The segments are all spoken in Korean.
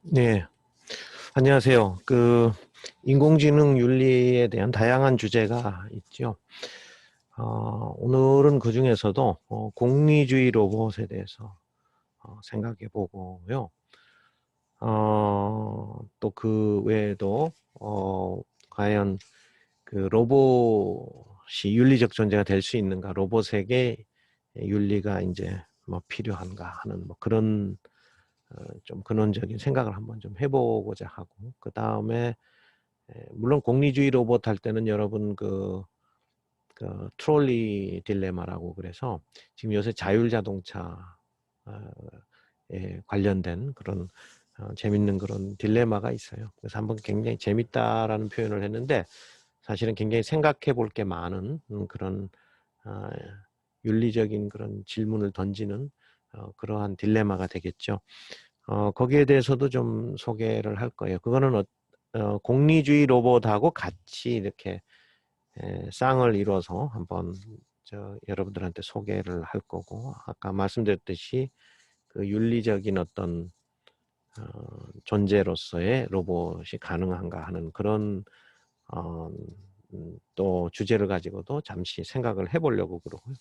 네, 안녕하세요. 인공지능 윤리에 대한 다양한 주제가 있죠. 오늘은 그 중에서도 공리주의 로봇에 대해서 생각해 보고요. 또 그 외에도 과연 그 로봇이 윤리적 존재가 될 수 있는가, 로봇에게 윤리가 이제 뭐 필요한가 하는 뭐 그런 좀 근원적인 생각을 한번 좀 해보고자 하고, 그 다음에 물론 공리주의 로봇 할 때는 여러분 그 트롤리 딜레마라고 그래서 지금 요새 자율자동차에 관련된 그런 재밌는 그런 딜레마가 있어요. 그래서 한번 굉장히 재밌다라는 표현을 했는데 사실은 굉장히 생각해 볼 게 많은 그런 어, 윤리적인 그런 질문을 던지는 그러한 딜레마가 되겠죠. 거기에 대해서도 좀 소개를 할 거예요. 그거는 공리주의 로봇하고 같이 이렇게 쌍을 이뤄서 한번 여러분들한테 소개를 할 거고, 아까 말씀드렸듯이 그 윤리적인 어떤 존재로서의 로봇이 가능한가 하는 그런 어, 또 주제를 가지고도 잠시 생각을 해보려고 그러고요.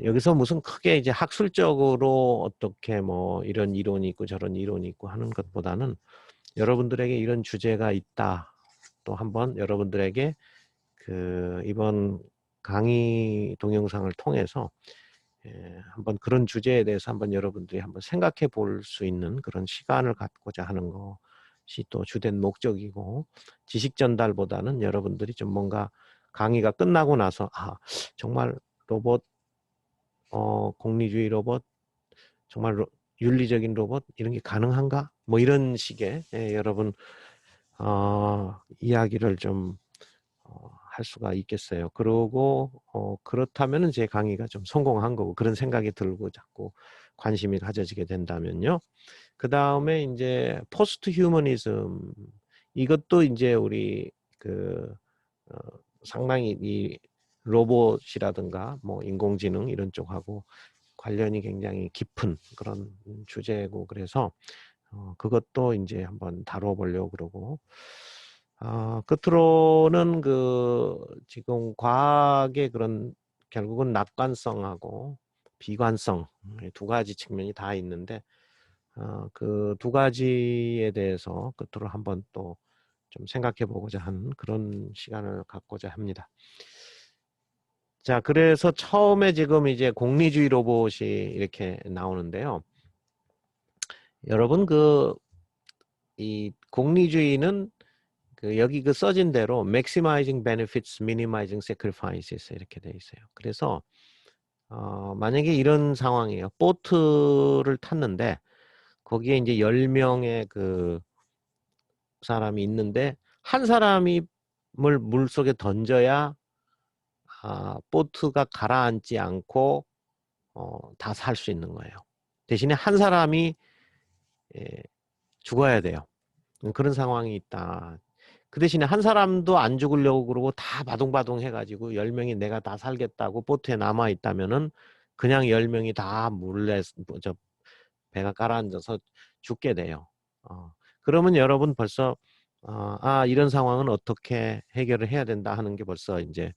여기서 무슨 크게 이제 학술적으로 어떻게 뭐 이런 이론이 있고 저런 이론이 있고 하는 것보다는 여러분들에게 이런 주제가 있다. 또 한번 여러분들에게 이번 강의 동영상을 통해서 한번 그런 주제에 대해서 한번 여러분들이 한번 생각해 볼 수 있는 그런 시간을 갖고자 하는 것이 또 주된 목적이고, 지식 전달보다는 여러분들이 좀 뭔가 강의가 끝나고 나서 정말 로봇, 공리주의 로봇, 정말 윤리적인 로봇 이런 게 가능한가? 뭐 이런 식의 여러분 이야기를 좀 할 수가 있겠어요. 그러고 그렇다면은 제 강의가 좀 성공한 거고, 그런 생각이 들고 자꾸 관심이 가져지게 된다면요. 그 다음에 이제 포스트 휴머니즘, 이것도 이제 우리 어, 상당히 이 로봇이라든가 뭐 인공지능 이런 쪽하고 관련이 굉장히 깊은 그런 주제고, 그래서 그것도 이제 한번 다뤄보려고 그러고, 끝으로는 지금 과학의 그런 결국은 낙관성하고 비관성, 두 가지 측면이 다 있는데, 그 두 가지에 대해서 끝으로 한번 또 좀 생각해 보고자 하는 그런 시간을 갖고자 합니다. 자, 그래서 처음에 지금 이제 공리주의 로봇이 이렇게 나오는데요. 여러분, 이 공리주의는 여기 써진 대로 maximizing benefits, minimizing sacrifices 이렇게 돼 있어요. 그래서 만약에 이런 상황이에요. 보트를 탔는데 거기에 이제 10명의 그 사람이 있는데 한 사람이 물 속에 던져야 보트가 가라앉지 않고 다 살 수 있는 거예요. 대신에 한 사람이 죽어야 돼요. 그런 상황이 있다. 그 대신에 한 사람도 안 죽으려고 그러고 다 바둥바둥 해가지고 10명이 내가 다 살겠다고 보트에 남아있다면은 그냥 10명이 다 물에 배가 가라앉아서 죽게 돼요. 그러면 여러분 벌써 이런 상황은 어떻게 해결을 해야 된다 하는 게 벌써 이제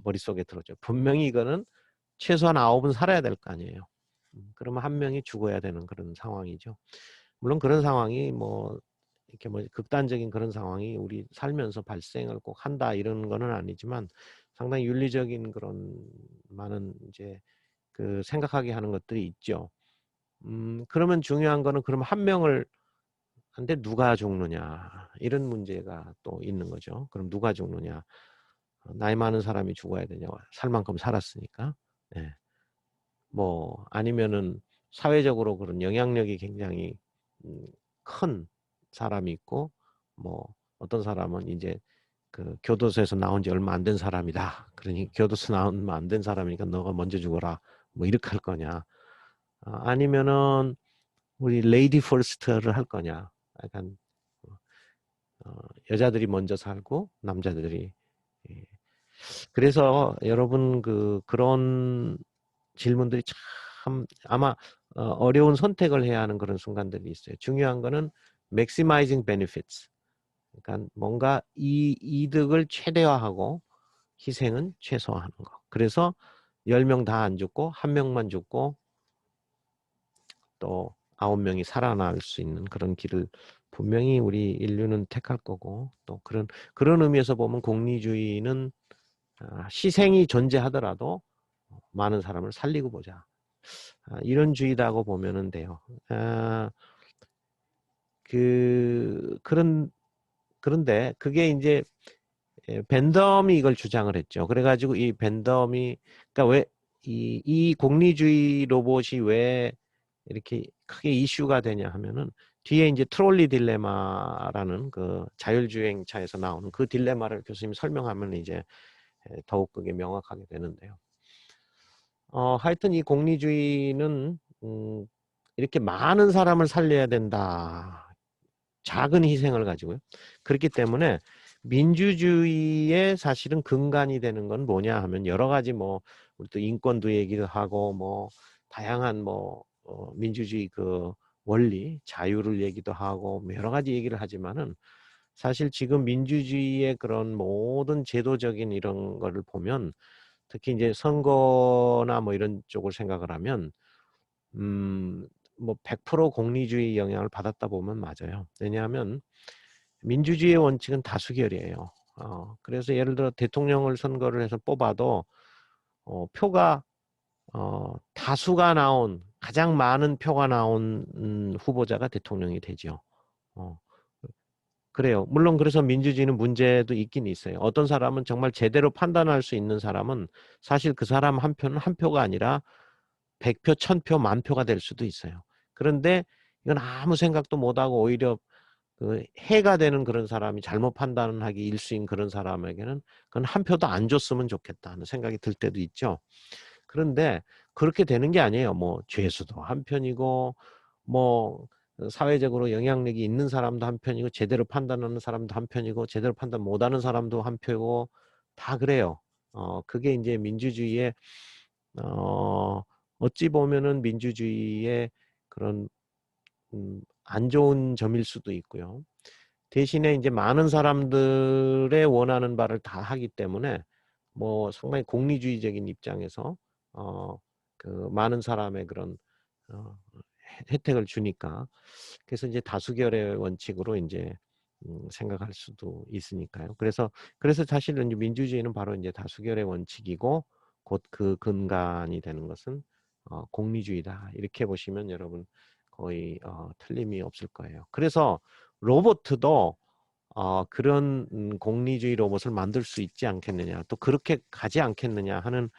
머릿속에 들어오죠. 분명히 이거는 최소한 9은 살아야 될 거 아니에요. 그러면 한 명이 죽어야 되는 그런 상황이죠. 물론 그런 상황이 뭐 이렇게 뭐 극단적인 그런 상황이 우리 살면서 발생을 꼭 한다 이런 거는 아니지만 상당히 윤리적인 그런 많은 이제 생각하게 하는 것들이 있죠. 그러면 중요한 거는 그럼 한 명을 한데 누가 죽느냐 이런 문제가 또 있는 거죠. 그럼 누가 죽느냐? 나이 많은 사람이 죽어야 되냐? 살 만큼 살았으니까. 예. 뭐 아니면은 사회적으로 그런 영향력이 굉장히 큰 사람이 있고, 뭐 어떤 사람은 이제 교도소에서 나온 지 얼마 안 된 사람이다. 그러니 교도소 나오면 안 된 사람이니까 너가 먼저 죽어라. 뭐 이렇게 할 거냐? 아니면은 우리 레이디 퍼스트를 할 거냐? 약간 여자들이 먼저 살고 남자들이. 그래서 여러분 그런 질문들이 참 아마 어려운 선택을 해야 하는 그런 순간들이 있어요. 중요한 거는 maximizing benefits. 그러니까 뭔가 이 이득을 최대화하고 희생은 최소화하는 거. 그래서 10명 다 안 죽고 1명만 죽고 또 9명이 살아날 수 있는 그런 길을 분명히 우리 인류는 택할 거고, 또 그런 의미에서 보면 공리주의는 희생이 존재하더라도 많은 사람을 살리고 보자. 이런 주의다고 보면은 돼요. 그런데 그게 이제 벤덤이 이걸 주장을 했죠. 그래가지고 이 벤덤이, 그러니까 왜 이 공리주의 로봇이 왜 이렇게 크게 이슈가 되냐 하면은 뒤에 이제 트롤리 딜레마라는 그 자율주행차에서 나오는 그 딜레마를 교수님이 설명하면 이제 더욱 그게 명확하게 되는데요. 하여튼 이 공리주의는 이렇게 많은 사람을 살려야 된다. 작은 희생을 가지고요. 그렇기 때문에 민주주의의 사실은 근간이 되는 건 뭐냐 하면 여러 가지 뭐 우리 또 인권도 얘기도 하고 뭐 다양한 뭐 민주주의 그 원리, 자유를 얘기도 하고 뭐 여러 가지 얘기를 하지만은 사실 지금 민주주의의 그런 모든 제도적인 이런 거를 보면 특히 이제 선거나 뭐 이런 쪽을 생각을 하면 뭐 100% 공리주의 영향을 받았다 보면 맞아요. 왜냐하면 민주주의의 원칙은 다수결이에요. 그래서 예를 들어 대통령을 선거를 해서 뽑아도 표가 다수가 나온 가장 많은 표가 나온 후보자가 대통령이 되죠. 그래요. 물론 그래서 민주주의는 문제도 있긴 있어요. 어떤 사람은 정말 제대로 판단할 수 있는 사람은 사실 그 사람 한 표는 한 표가 아니라 100표, 1000표, 10,000표가 될 수도 있어요. 그런데 이건 아무 생각도 못하고 오히려 그 해가 되는 그런 사람이 잘못 판단하기 일수인 그런 사람에게는 그건 한 표도 안 줬으면 좋겠다는 생각이 들 때도 있죠. 그런데 그렇게 되는 게 아니에요. 뭐 죄수도 한 편이고 뭐 사회적으로 영향력이 있는 사람도 한 편이고 제대로 판단하는 사람도 한 편이고 제대로 판단 못하는 사람도 한 표고 다 그래요. 그게 이제 민주주의의 어찌 보면은 민주주의의 그런 안 좋은 점일 수도 있고요. 대신에 이제 많은 사람들의 원하는 바를 다 하기 때문에 뭐 상당히 공리주의적인 입장에서 그 많은 사람의 그런 혜택을 주니까 그래서 이제 다수결의 원칙으로 이제 생각할 수도 있으니까요. 그래서 사실은 이제 민주주의는 바로 이제 다수결의 원칙이고 곧 그 근간이 되는 것은 공리주의다. 이렇게 보시면 여러분 거의 틀림이 없을 거예요. 그래서 로봇도 그런 공리주의 로봇을 만들 수 있지 않겠느냐, 또 그렇게 가지 않겠느냐 하는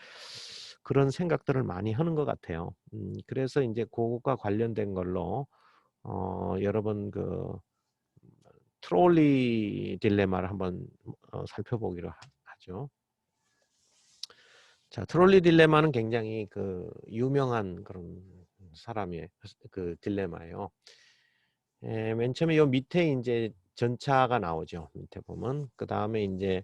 그런 생각들을 많이 하는 것 같아요. 그래서 이제 그것과 관련된 걸로 여러분 그 트롤리 딜레마를 한번 살펴보기로 하죠. 자, 트롤리 딜레마는 굉장히 그 유명한 그런 사람의 그 딜레마예요. 맨 처음에 요 밑에 이제 전차가 나오죠. 밑에 보면 그 다음에 이제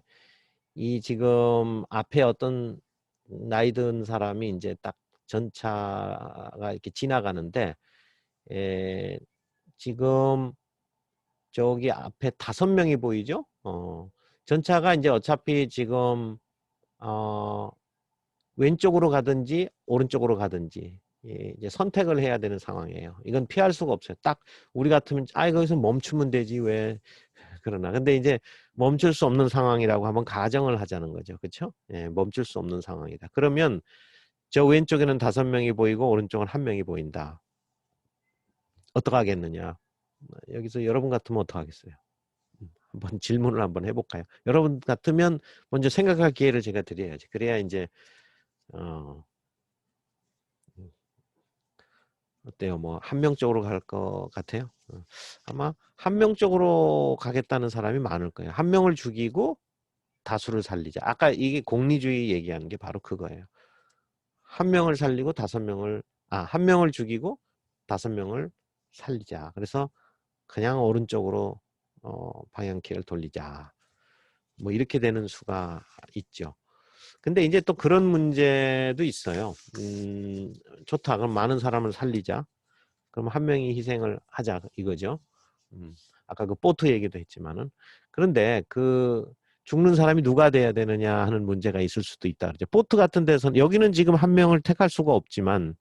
이 지금 앞에 어떤 나이 든 사람이 이제 딱 전차가 이렇게 지나가는데 지금 저기 앞에 5명이 보이죠? 전차가 이제 어차피 지금 왼쪽으로 가든지 오른쪽으로 가든지 이제 선택을 해야 되는 상황이에요. 이건 피할 수가 없어요. 딱 우리 같으면 거기서 멈추면 되지 왜 그러나. 근데 이제 멈출 수 없는 상황이라고 한번 가정을 하자는 거죠. 그렇죠? 예, 멈출 수 없는 상황이다. 그러면 저 왼쪽에는 5명이 보이고 오른쪽은 1명이 보인다. 어떡하겠느냐? 여기서 여러분 같으면 어떡하겠어요? 한번 질문을 한번 해볼까요? 여러분 같으면 먼저 생각할 기회를 제가 드려야지. 그래야 이제 어, 어때요? 뭐 한 명 쪽으로 갈 것 같아요? 아마 한 명 쪽으로 가겠다는 사람이 많을 거예요. 한 명을 죽이고 다수를 살리자. 아까 이게 공리주의 얘기하는 게 바로 그거예요. 한 명을 살리고 5명을 한 명을 죽이고 5명을 살리자. 그래서 그냥 오른쪽으로 방향키를 돌리자. 뭐 이렇게 되는 수가 있죠. 근데 이제 또 그런 문제도 있어요. 좋다. 그럼 많은 사람을 살리자. 그럼 한 명이 희생을 하자 이거죠. 아까 그 보트 얘기도 했지만은. 그런데 그 죽는 사람이 누가 돼야 되느냐 하는 문제가 있을 수도 있다. 그죠. 보트 같은 데서는 여기는 지금 한 명을 택할 수가 없지만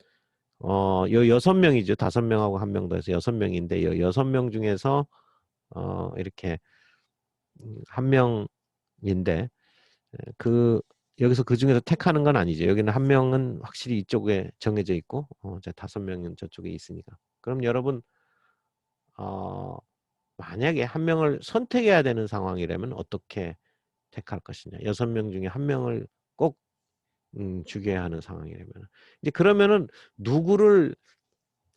요 6명이죠. 5명하고 한 명 더해서 6명인데 요 6명 중에서 이렇게 한 명인데 그 여기서 그 중에서 택하는 건 아니죠. 여기는 한 명은 확실히 이쪽에 정해져 있고 이제 5명은 저쪽에 있으니까. 그럼 여러분 만약에 한 명을 선택해야 되는 상황이라면 어떻게 택할 것이냐. 6명 중에 한 명을 꼭 죽여야 하는 상황이라면. 이제 그러면은 누구를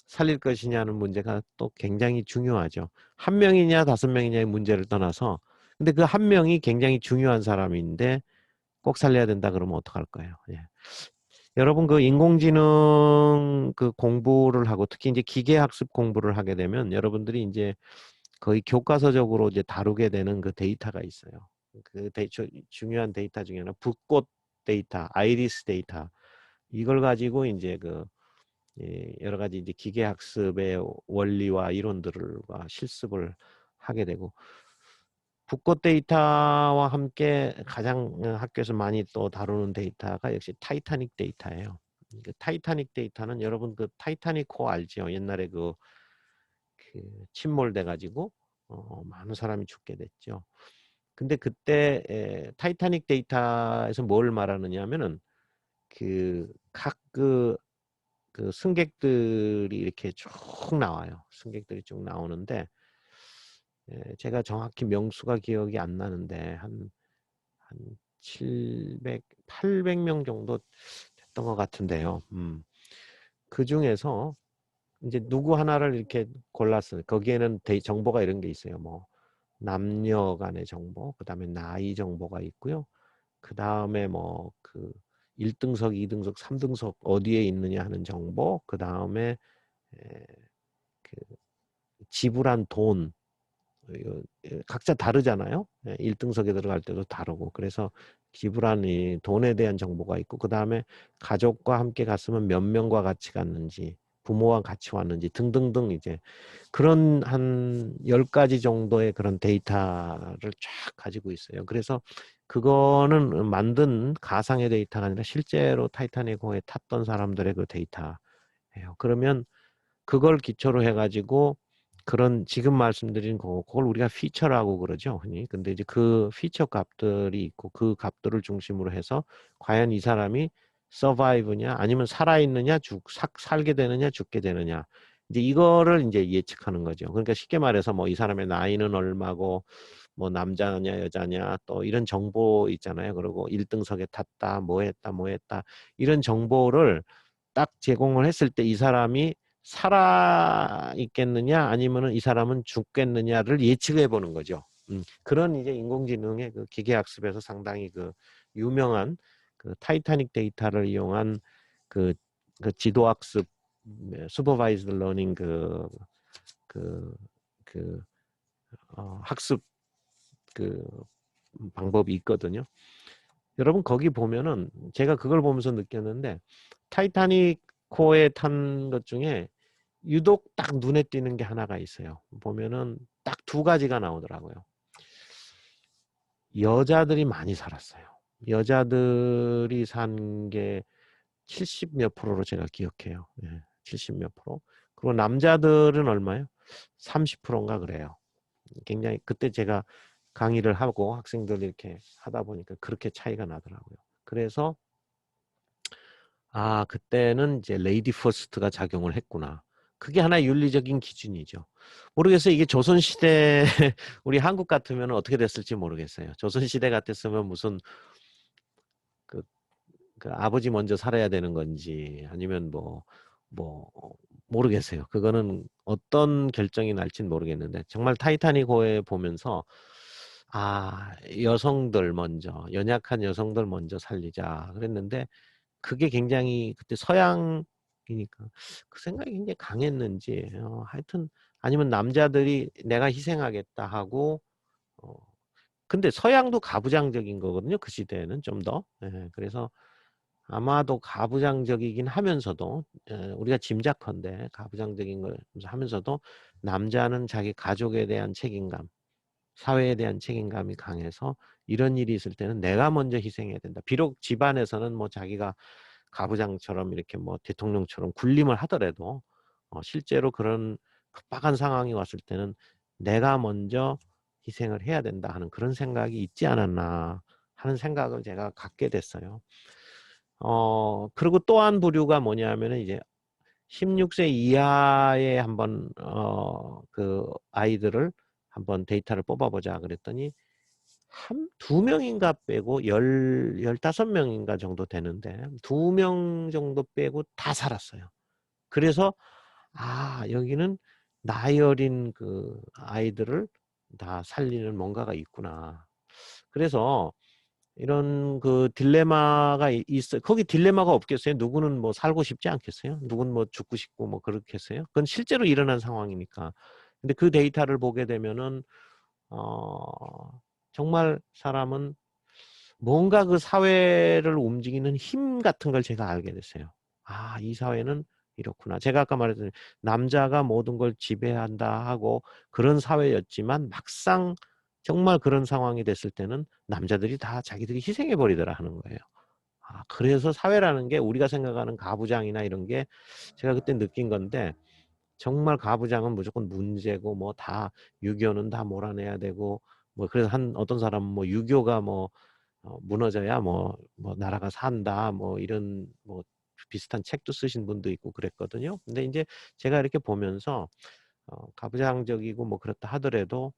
살릴 것이냐는 문제가 또 굉장히 중요하죠. 한 명이냐 5명이냐의 문제를 떠나서 근데 그 한 명이 굉장히 중요한 사람인데 꼭 살려야 된다 그러면 어떡할 거예요? 예. 여러분 그 인공지능 그 공부를 하고 특히 이제 기계학습 공부를 하게 되면 여러분들이 이제 거의 교과서적으로 이제 다루게 되는 그 데이터가 있어요. 그 중요한 데이터 중에 하나 붓꽃 데이터, 아이리스 데이터 이걸 가지고 이제 그 여러 가지 이제 기계학습의 원리와 이론들과 실습을 하게 되고 붓꽃 데이터와 함께 가장 학교에서 많이 또 다루는 데이터가 역시 타이타닉 데이터예요. 그 타이타닉 데이터는 여러분 그 타이타닉 호 알죠? 옛날에 그 침몰돼 가지고 많은 사람이 죽게 됐죠. 근데 그때 타이타닉 데이터에서 뭘 말하느냐 하면은 그 승객들이 이렇게 쭉 나와요. 승객들이 쭉 나오는데 제가 정확히 명수가 기억이 안 나는데 한 700, 800명 정도 됐던 것 같은데요. 그 중에서 이제 누구 하나를 이렇게 골랐어요. 거기에는 정보가 이런 게 있어요. 뭐 남녀 간의 정보, 그다음에 나이 정보가 있고요. 그다음에 뭐 그 1등석, 2등석, 3등석 어디에 있느냐 하는 정보, 그다음에 그 지불한 돈 각자 다르잖아요. 1등석에 들어갈 때도 다르고 그래서 지불한 이 돈에 대한 정보가 있고 그 다음에 가족과 함께 갔으면 몇 명과 같이 갔는지 부모와 같이 왔는지 등등등 이제 그런 한 10가지 정도의 그런 데이터를 쫙 가지고 있어요. 그래서 그거는 만든 가상의 데이터가 아니라 실제로 타이타닉호에 탔던 사람들의 그 데이터예요. 그러면 그걸 기초로 해가지고 그런 지금 말씀드린 그걸 우리가 피처라고 그러죠, 흔히. 근데 이제 그 피처 값들이 있고 그 값들을 중심으로 해서 과연 이 사람이 서바이브냐 아니면 살아있느냐 살게 되느냐 죽게 되느냐 이제 이거를 이제 예측하는 거죠. 그러니까 쉽게 말해서 뭐 이 사람의 나이는 얼마고 뭐 남자냐 여자냐 또 이런 정보 있잖아요. 그리고 1등석에 탔다 뭐 했다 뭐 했다 이런 정보를 딱 제공을 했을 때 이 사람이 살아 있겠느냐 아니면은 이 사람은 죽겠느냐를 예측해 보는 거죠. 그런 이제 인공지능의 그 기계학습에서 상당히 그 유명한 그 타이타닉 데이터를 이용한 그, 그 지도학습 슈퍼바이즈드 러닝 그, 그 학습 그 방법이 있거든요. 여러분 거기 보면은 제가 그걸 보면서 느꼈는데 타이타닉 호에 탄 것 중에 유독 딱 눈에 띄는 게 하나가 있어요. 보면은 딱 2가지가 나오더라고요. 여자들이 많이 살았어요. 여자들이 산 게 70 몇 프로로 제가 기억해요. 70 몇 프로. 그리고 남자들은 얼마요? 30%인가 그래요. 굉장히 그때 제가 강의를 하고 학생들 이렇게 하다 보니까 그렇게 차이가 나더라고요. 그래서 그때는 이제 레이디 퍼스트가 작용을 했구나. 그게 하나의 윤리적인 기준이죠. 모르겠어요. 이게 조선시대, 우리 한국 같으면 어떻게 됐을지 모르겠어요. 조선시대 같았으면 무슨 그, 그 아버지 먼저 살아야 되는 건지 아니면 뭐, 모르겠어요. 그거는 어떤 결정이 날지는 모르겠는데 정말 타이타닉호에 보면서 여성들 먼저, 연약한 여성들 먼저 살리자 그랬는데 그게 굉장히 그때 서양이니까 그 생각이 굉장히 강했는지 하여튼 아니면 남자들이 내가 희생하겠다 하고 근데 서양도 가부장적인 거거든요. 그 시대에는 좀 더. 예, 그래서 아마도 가부장적이긴 하면서도 우리가 짐작컨대 가부장적인 걸 하면서도 남자는 자기 가족에 대한 책임감, 사회에 대한 책임감이 강해서 이런 일이 있을 때는 내가 먼저 희생해야 된다. 비록 집안에서는 뭐 자기가 가부장처럼 이렇게 뭐 대통령처럼 군림을 하더라도 실제로 그런 급박한 상황이 왔을 때는 내가 먼저 희생을 해야 된다 하는 그런 생각이 있지 않았나 하는 생각을 제가 갖게 됐어요. 그리고 또 한 부류가 뭐냐면은 이제 16세 이하의 한번 그 아이들을 한번 데이터를 뽑아보자 그랬더니 두 명인가 빼고 15명인가 정도 되는데 2명 정도 빼고 다 살았어요. 그래서 여기는 나이 어린 그 아이들을 다 살리는 뭔가가 있구나. 그래서 이런 그 딜레마가 있어요. 거기 딜레마가 없겠어요? 누구는 뭐 살고 싶지 않겠어요? 누구는 뭐 죽고 싶고 뭐 그렇겠어요? 그건 실제로 일어난 상황이니까. 근데 그 데이터를 보게 되면은 정말 사람은 뭔가 그 사회를 움직이는 힘 같은 걸 제가 알게 됐어요. 이 사회는 이렇구나. 제가 아까 말했던 남자가 모든 걸 지배한다 하고 그런 사회였지만 막상 정말 그런 상황이 됐을 때는 남자들이 다 자기들이 희생해 버리더라 하는 거예요. 그래서 사회라는 게 우리가 생각하는 가부장이나 이런 게 제가 그때 느낀 건데 정말 가부장은 무조건 문제고 뭐 다 유교는 다 몰아내야 되고 뭐 그래서 어떤 사람은 뭐 유교가 뭐 무너져야 뭐 나라가 산다 뭐 이런 뭐 비슷한 책도 쓰신 분도 있고 그랬거든요. 근데 이제 제가 이렇게 보면서 가부장적이고 뭐 그렇다 하더라도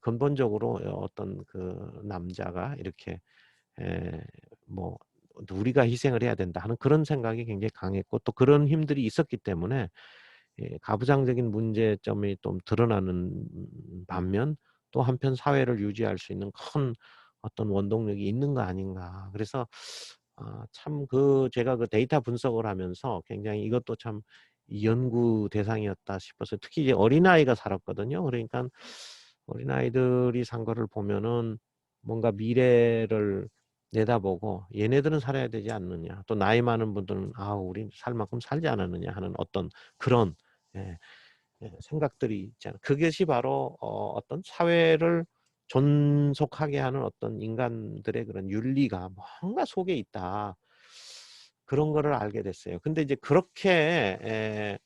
근본적으로 어떤 그 남자가 이렇게 뭐 우리가 희생을 해야 된다 하는 그런 생각이 굉장히 강했고 또 그런 힘들이 있었기 때문에 가부장적인 문제점이 좀 드러나는 반면 또 한편 사회를 유지할 수 있는 큰 어떤 원동력이 있는 거 아닌가. 그래서 참 제가 그 데이터 분석을 하면서 굉장히 이것도 참 연구 대상이었다 싶어서 특히 이제 어린아이가 살았거든요. 그러니까 어린아이들이 산 거를 보면은 뭔가 미래를 내다보고 얘네들은 살아야 되지 않느냐. 또 나이 많은 분들은 우리 살 만큼 살지 않았느냐 하는 어떤 그런 예, 생각들이 있잖아요. 그것이 바로 어떤 사회를 존속하게 하는 어떤 인간들의 그런 윤리가 뭔가 속에 있다. 그런 거를 알게 됐어요. 근데 이제 그렇게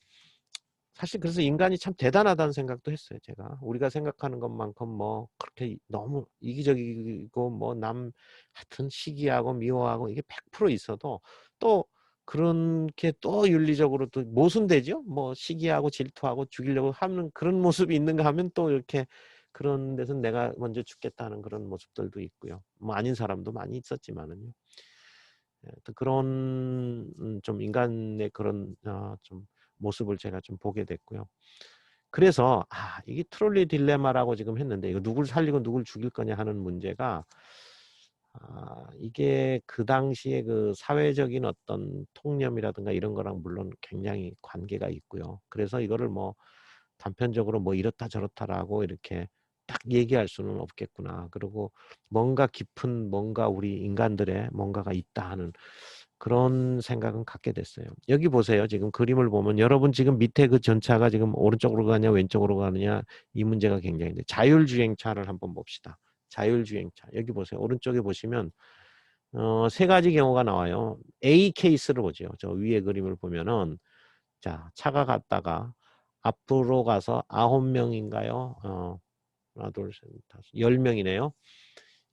사실 그래서 인간이 참 대단하다는 생각도 했어요. 제가 우리가 생각하는 것만큼 뭐 그렇게 너무 이기적이고 뭐 하여튼 시기하고 미워하고 이게 100% 있어도 또 그렇게 또 윤리적으로 또 모순되죠. 뭐 시기하고 질투하고 죽이려고 하는 그런 모습이 있는가 하면 또 이렇게 그런 데서 내가 먼저 죽겠다는 그런 모습들도 있고요. 뭐 아닌 사람도 많이 있었지만은요. 또 그런 좀 인간의 그런 좀 모습을 제가 좀 보게 됐고요. 그래서 이게 트롤리 딜레마라고 지금 했는데 이거 누굴 살리고 누굴 죽일 거냐 하는 문제가 이게 그 당시에 그 사회적인 어떤 통념이라든가 이런 거랑 물론 굉장히 관계가 있고요. 그래서 이거를 뭐 단편적으로 뭐 이렇다 저렇다라고 이렇게 딱 얘기할 수는 없겠구나. 그리고 뭔가 깊은 뭔가 우리 인간들의 뭔가가 있다 하는 그런 생각은 갖게 됐어요. 여기 보세요. 지금 그림을 보면 여러분 지금 밑에 그 전차가 지금 오른쪽으로 가냐 왼쪽으로 가느냐 이 문제가 굉장히 자율주행차를 한번 봅시다. 자율주행차. 여기 보세요. 오른쪽에 보시면 세 가지 경우가 나와요. A 케이스를 보죠. 저 위에 그림을 보면은 자, 차가 갔다가 앞으로 가서 9명인가요? 하나, 둘, 셋, 다섯, 10명이네요.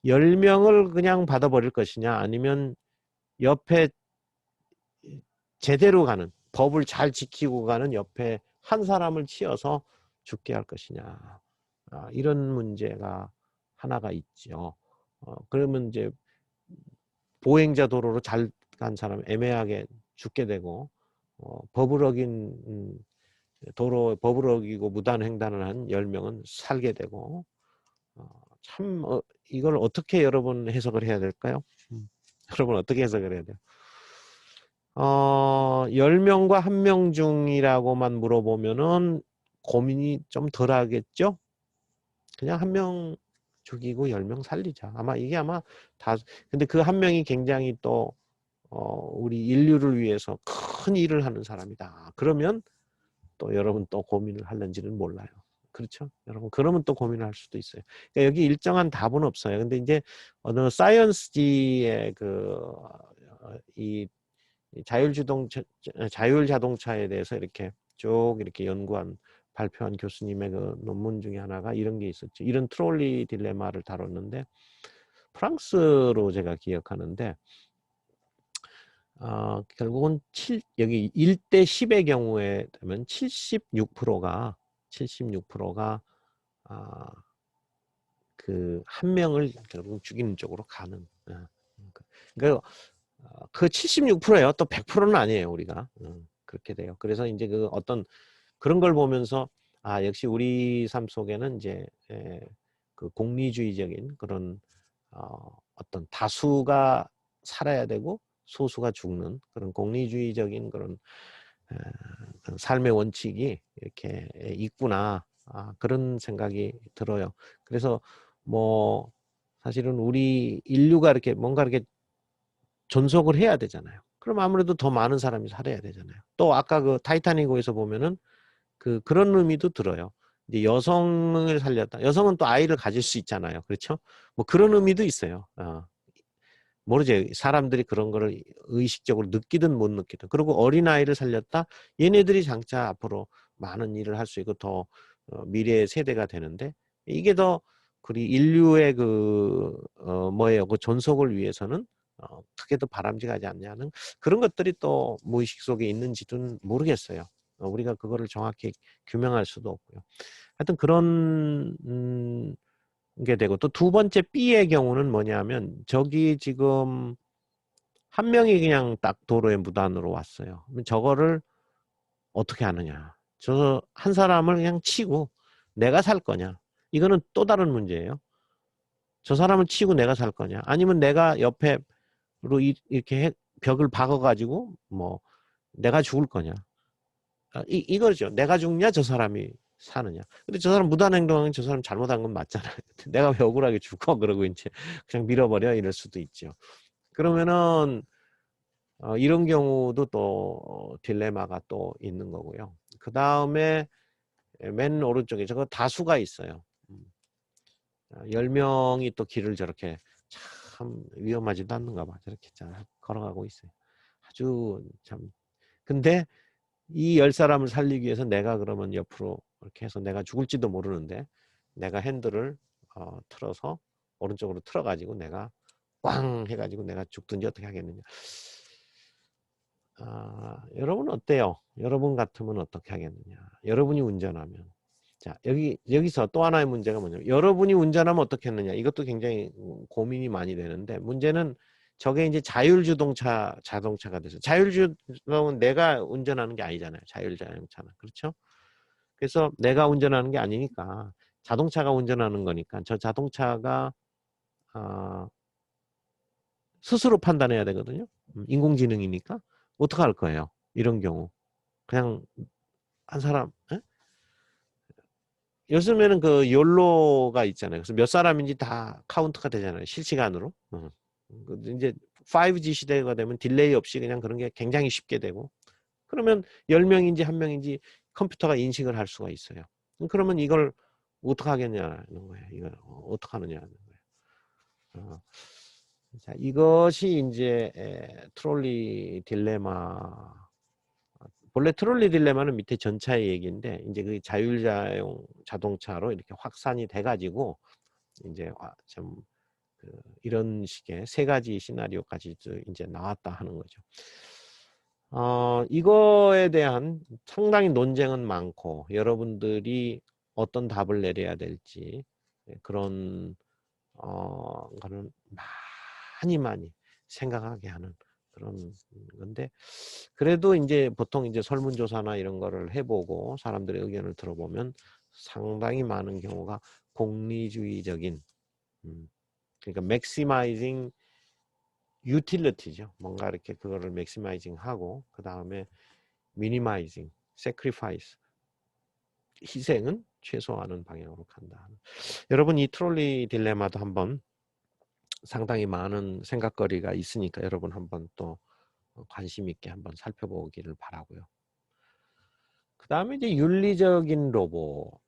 10명을 그냥 받아버릴 것이냐 아니면 옆에 제대로 가는 법을 잘 지키고 가는 옆에 한 사람을 치어서 죽게 할 것이냐 이런 문제가 하나가 있죠. 그러면 이제 보행자 도로로 잘 간 사람 애매하게 죽게 되고 법을 어긴 법을 어기고 무단 횡단을 한 10명은 살게 되고 참 이걸 어떻게 여러분 해석을 해야 될까요? 여러분 어떻게 해석을 해야 돼요? 10명과 1명 중이라고만 물어보면은 고민이 좀 덜 하겠죠? 그냥 1명 죽이고 10명 살리자. 아마 이게 아마 다, 근데 그 한 명이 굉장히 또, 우리 인류를 위해서 큰 일을 하는 사람이다. 그러면 또 여러분 또 고민을 할는지는 몰라요. 그렇죠? 여러분, 그러면 또 고민을 할 수도 있어요. 그러니까 여기 일정한 답은 없어요. 근데 이제 어느 사이언스지의 이 자율 자동차에 대해서 이렇게 쭉 이렇게 연구한 발표한 교수님의 그 논문 중에 하나가 이런 게 있었죠. 이런 트롤리 딜레마를 다뤘는데 프랑스로 제가 기억하는데 결국은 여기 1대 10의 경우에 되면 76%가 그 한 명을 결국 죽이는 쪽으로 가는. 그 76%예요. 또 100%는 아니에요, 우리가. 그렇게 돼요. 그래서 이제 그 어떤 그런 걸 보면서 역시 우리 삶 속에는 이제 그 공리주의적인 그런 어떤 다수가 살아야 되고 소수가 죽는 그런 공리주의적인 그런 삶의 원칙이 이렇게 있구나. 그런 생각이 들어요. 그래서 뭐 사실은 우리 인류가 이렇게 뭔가 이렇게 존속을 해야 되잖아요. 그럼 아무래도 더 많은 사람이 살아야 되잖아요. 또 아까 그 타이타닉호에서 보면은 그런 의미도 들어요. 이제 여성을 살렸다. 여성은 또 아이를 가질 수 있잖아요. 그렇죠? 뭐 그런 의미도 있어요. 모르죠. 사람들이 그런 거를 의식적으로 느끼든 못 느끼든. 그리고 어린아이를 살렸다. 얘네들이 장차 앞으로 많은 일을 할 수 있고 더 미래의 세대가 되는데 이게 더 그리 인류의 뭐예요. 그 존속을 위해서는 크게 더 바람직하지 않냐는 그런 것들이 또 무의식 속에 있는지는 모르겠어요. 우리가 그거를 정확히 규명할 수도 없고요. 하여튼 그런 게 되고 또 두 번째 B의 경우는 뭐냐면 저기 지금 한 명이 그냥 딱 도로에 무단으로 왔어요. 그럼 저거를 어떻게 하느냐. 저 한 사람을 그냥 치고 내가 살 거냐. 이거는 또 다른 문제예요. 저 사람을 치고 내가 살 거냐. 아니면 내가 옆에로 이렇게 벽을 박아가지고 뭐 내가 죽을 거냐. 이거죠. 내가 죽냐 저 사람이 사느냐. 근데 저 사람 무단행동하면 저 사람 잘못한 건 맞잖아요. 내가 왜 억울하게 죽어 그러고 이제 그냥 밀어버려 이럴 수도 있죠. 그러면은 이런 경우도 또 딜레마가 또 있는 거고요. 그 다음에 맨 오른쪽에 저거 다수가 있어요. 10명이 또 길을 저렇게 참 위험하지도 않는가 봐. 저렇게 잘 걸어가고 있어요. 아주 참. 근데 이 10사람을 살리기 위해서 내가 그러면 옆으로 이렇게 해서 내가 죽을지도 모르는데 내가 핸들을 틀어서 오른쪽으로 틀어가지고 내가 꽝 해가지고 내가 죽든지 어떻게 하겠느냐. 여러분은 어때요? 여러분 같으면 어떻게 하겠느냐. 여러분이 운전하면. 자, 여기서 또 하나의 문제가 뭐냐면 여러분이 운전하면 어떻게 했느냐. 이것도 굉장히 고민이 많이 되는데 문제는 저게 이제 자동차가 돼서 자율주동은 내가 운전하는 게 아니잖아요. 자율자동차는. 그렇죠? 그래서 내가 운전하는 게 아니니까 자동차가 운전하는 거니까 저 자동차가 스스로 판단해야 되거든요. 인공지능이니까 어떻게 할 거예요? 이런 경우. 그냥 한 사람 요즘에는 그 욜로가 있잖아요. 그래서 몇 사람인지 다 카운트가 되잖아요. 실시간으로. 이제 5G 시대가 되면 딜레이 없이 그냥 그런 게 굉장히 쉽게 되고 그러면 10명인지 1명인지 컴퓨터가 인식을 할 수가 있어요. 그러면 이걸 어떻게 하겠냐는 거예요. 이걸 어떻게 하느냐는 거예요. 자, 이것이 이제 트롤리 딜레마. 본래 트롤리 딜레마는 밑에 전차의 얘기인데 이제 그 자율자용 자동차로 이렇게 확산이 돼가지고 이제 좀 이런 식의 세 가지 시나리오까지 이제 나왔다 하는 거죠. 이거에 대한 상당히 논쟁은 많고 여러분들이 어떤 답을 내려야 될지 그런 거는 많이 생각하게 하는 그런 건데 그래도 이제 보통 이제 설문조사나 이런 거를 해보고 사람들의 의견을 들어보면 상당히 많은 경우가 공리주의적인 그러니까 maximizing utility죠. 뭔가 이렇게 그거를 maximizing 하고 그 다음에 minimizing, sacrifice 희생은 최소화하는 방향으로 간다. 여러분 이 트롤리 딜레마도 한번 상당히 많은 생각거리가 있으니까 여러분 한번 또 관심 있게 한번 살펴보기를 바라고요. 그 다음에 이제 윤리적인 로봇.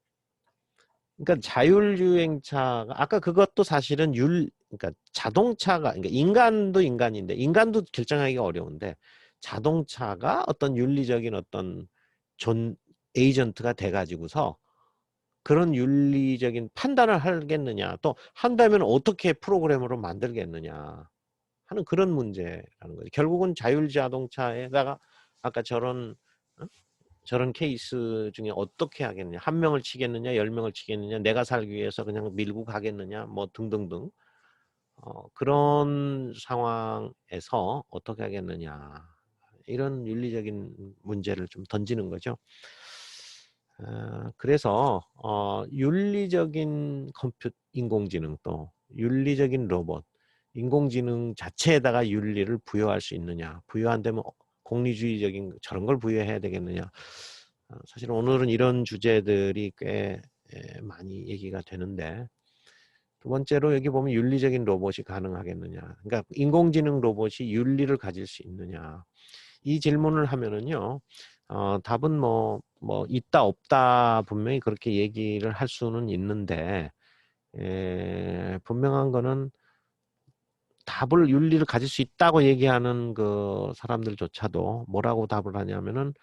그러니까 자율주행차가 아까 그것도 사실은 그러니까 자동차가 그러니까 인간도 인간인데 인간도 결정하기가 어려운데 자동차가 어떤 윤리적인 어떤 에이전트가 돼 가지고서 그런 윤리적인 판단을 하겠느냐 또 한다면 어떻게 프로그램으로 만들겠느냐 하는 그런 문제라는 거죠. 결국은 자율자동차에다가 아까 저런 케이스 중에 어떻게 하겠느냐, 한 명을 치겠느냐, 10명을 치겠느냐, 내가 살기 위해서 그냥 밀고 가겠느냐, 뭐 등등등 그런 상황에서 어떻게 하겠느냐 이런 윤리적인 문제를 좀 던지는 거죠. 그래서 윤리적인 인공지능 또 윤리적인 로봇, 인공지능 자체에다가 윤리를 부여할 수 있느냐, 부여 안 되면 공리주의적인 저런 걸 부여해야 되겠느냐. 사실 오늘은 이런 주제들이 꽤 많이 얘기가 되는데 두 번째로 여기 보면 윤리적인 로봇이 가능하겠느냐. 그러니까 인공지능 로봇이 윤리를 가질 수 있느냐. 이 질문을 하면은요. 답은 뭐 있다 없다 분명히 그렇게 얘기를 할 수는 있는데 분명한 거는 답을 윤리를 가질 수 있다고 얘기하는 그 사람들조차도 뭐라고 답을 하냐면은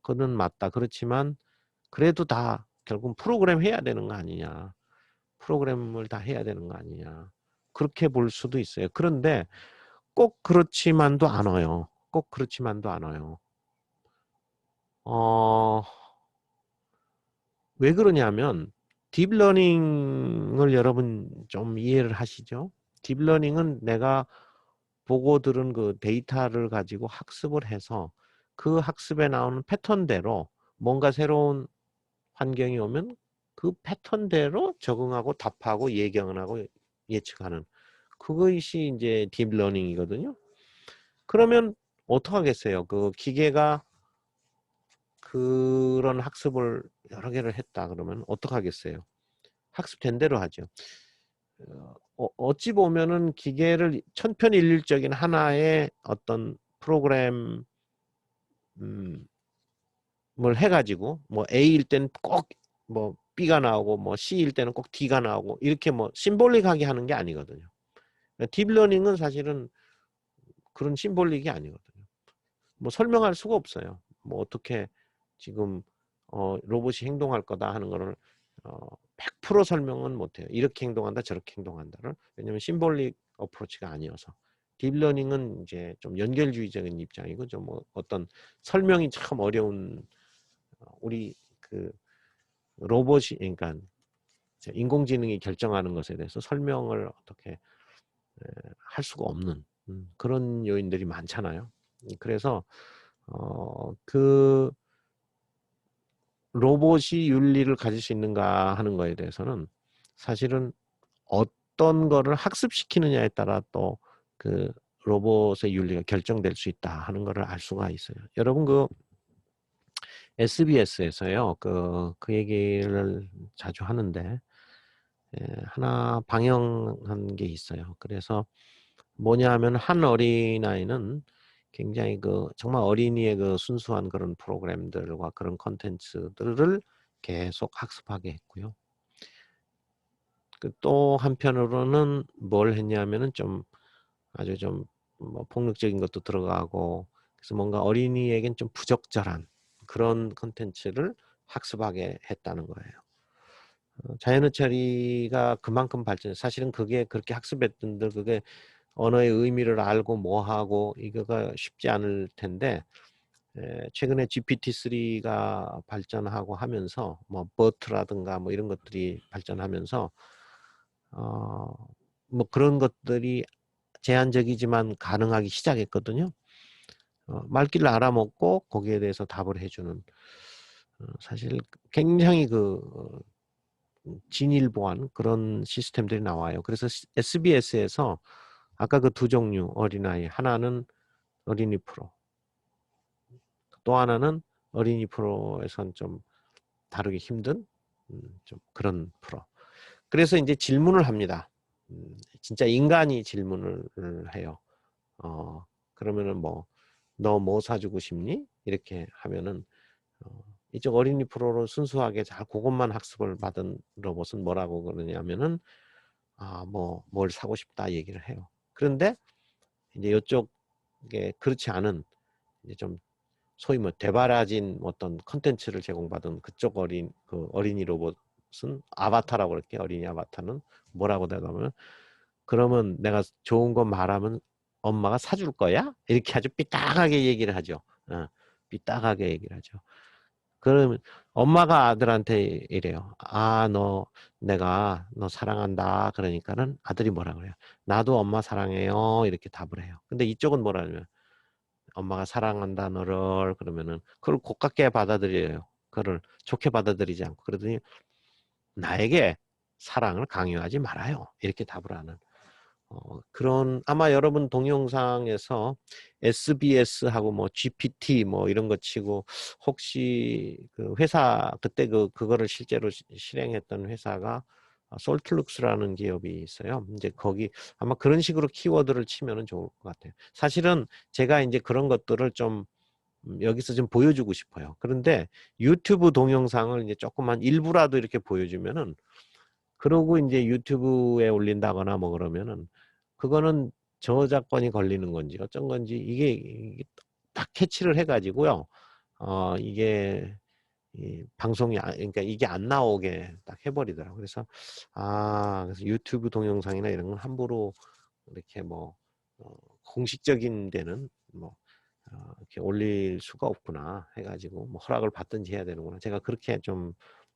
그는 맞다. 그렇지만 그래도 다 결국 프로그램 해야 되는 거 아니냐. 프로그램을 다 해야 되는 거 아니냐. 그렇게 볼 수도 있어요. 그런데 꼭 그렇지만도 않아요. 꼭 그렇지만도 않아요. 왜 그러냐면 딥러닝을 여러분 좀 이해를 하시죠? 딥러닝은 내가 보고 들은 그 데이터를 가지고 학습을 해서 그 학습에 나오는 패턴대로 뭔가 새로운 환경이 오면 그 패턴대로 적응하고 답하고 예견하고 예측하는 그것이 이제 딥러닝이거든요. 그러면 어떡하겠어요? 그 기계가 그런 학습을 여러 개를 했다 그러면 어떡하겠어요? 학습된 대로 하죠. 어찌 보면은 기계를 천편일률적인 하나의 어떤 프로그램을 해가지고 뭐 A일 때는 꼭 뭐 B가 나오고 뭐 C일 때는 꼭 D가 나오고 이렇게 뭐 심볼릭하게 하는 게 아니거든요. 딥러닝은 사실은 그런 심볼릭이 아니거든요. 뭐 설명할 수가 없어요. 뭐 어떻게 지금 로봇이 행동할 거다 하는 거를 100% 설명은 못해요. 이렇게 행동한다 저렇게 행동한다를. 왜냐하면 심볼릭 어프로치가 아니어서. 딥러닝은 이제 좀 연결주의적인 입장이고 좀 어떤 설명이 참 어려운 우리 그 로봇이 그러니까 인공지능이 결정하는 것에 대해서 설명을 어떻게 할 수가 없는 그런 요인들이 많잖아요. 그래서 그 로봇이 윤리를 가질 수 있는가 하는 거에 대해서는 사실은 어떤 거를 학습시키느냐에 따라 또 그 로봇의 윤리가 결정될 수 있다 하는 거를 알 수가 있어요. 여러분 그 SBS에서요 그 얘기를 자주 하는데 하나 방영한 게 있어요. 그래서 뭐냐 하면 한 어린아이는 굉장히 그 정말 어린이의 그 순수한 그런 프로그램들과 그런 콘텐츠들을 계속 학습하게 했고요. 또 한편으로는 뭘 했냐면은 좀 아주 좀 뭐 폭력적인 것도 들어가고 그래서 뭔가 어린이에겐 좀 부적절한 그런 콘텐츠를 학습하게 했다는 거예요. 자연의 처리가 그만큼 발전, 사실은 그게 그렇게 학습했던들 그게 언어의 의미를 알고 뭐 하고 이거가 쉽지 않을 텐데 최근에 GPT-3가 발전하고 하면서 뭐 버트라든가 뭐 이런 것들이 발전하면서 뭐 그런 것들이 제한적이지만 가능하기 시작했거든요. 말귀를 알아먹고 거기에 대해서 답을 해주는 사실 굉장히 그 진일보한 그런 시스템들이 나와요. 그래서 SBS에서 아까 그 두 종류 어린아이 하나는 어린이 프로 또 하나는 어린이 프로에선 좀 다루기 힘든 좀 그런 프로. 그래서 이제 질문을 합니다. 진짜 인간이 질문을 해요. 그러면은 뭐, 너 뭐 사주고 싶니? 이렇게 하면은, 이쪽 어린이 프로로 순수하게 잘 그것만 학습을 받은 로봇은 뭐라고 그러냐면은, 뭘 사고 싶다 얘기를 해요. 그런데 이제 이쪽에 그렇지 않은, 이제 좀 소위 뭐 되바라진 어떤 컨텐츠를 제공받은 그쪽 그 어린이 로봇은 아바타라고 그럴게. 어린이 아바타는 뭐라고 대답하면, 그러면 내가 좋은 거 말하면 엄마가 사줄 거야? 이렇게 아주 삐딱하게 얘기를 하죠. 삐딱하게 얘기를 하죠. 그러면 엄마가 아들한테 이래요. 내가 너 사랑한다. 그러니까는 아들이 뭐라 그래요? 나도 엄마 사랑해요. 이렇게 답을 해요. 근데 이쪽은 뭐라 하냐면, 엄마가 사랑한다 너를, 그러면은 그걸 고깝게 받아들여요. 그걸 좋게 받아들이지 않고, 그러더니 나에게 사랑을 강요하지 말아요. 이렇게 답을 하는. 그런, 아마 여러분 동영상에서 SBS하고 뭐 GPT 뭐 이런 거 치고, 혹시 그 회사 그때 그거를 실제로 실행했던 회사가 솔트룩스라는 기업이 있어요. 이제 거기 아마 그런 식으로 키워드를 치면은 좋을 것 같아요. 사실은 제가 이제 그런 것들을 좀 여기서 좀 보여주고 싶어요. 그런데 유튜브 동영상을 이제 조금만 일부라도 이렇게 보여주면은, 그러고 이제 유튜브에 올린다거나 뭐 그러면은, 그거는 저작권이 걸리는 건지 어쩐 건지 이게 딱 캐치를 해가지고요. 이게 이 방송이 그러니까 이게 안 나오게 딱 해버리더라고요. 그래서 유튜브 동영상이나 이런 건 함부로 이렇게 뭐 공식적인 데는 뭐 이렇게 올릴 수가 없구나 해가지고 뭐 허락을 받든지 해야 되는구나. 제가 그렇게 좀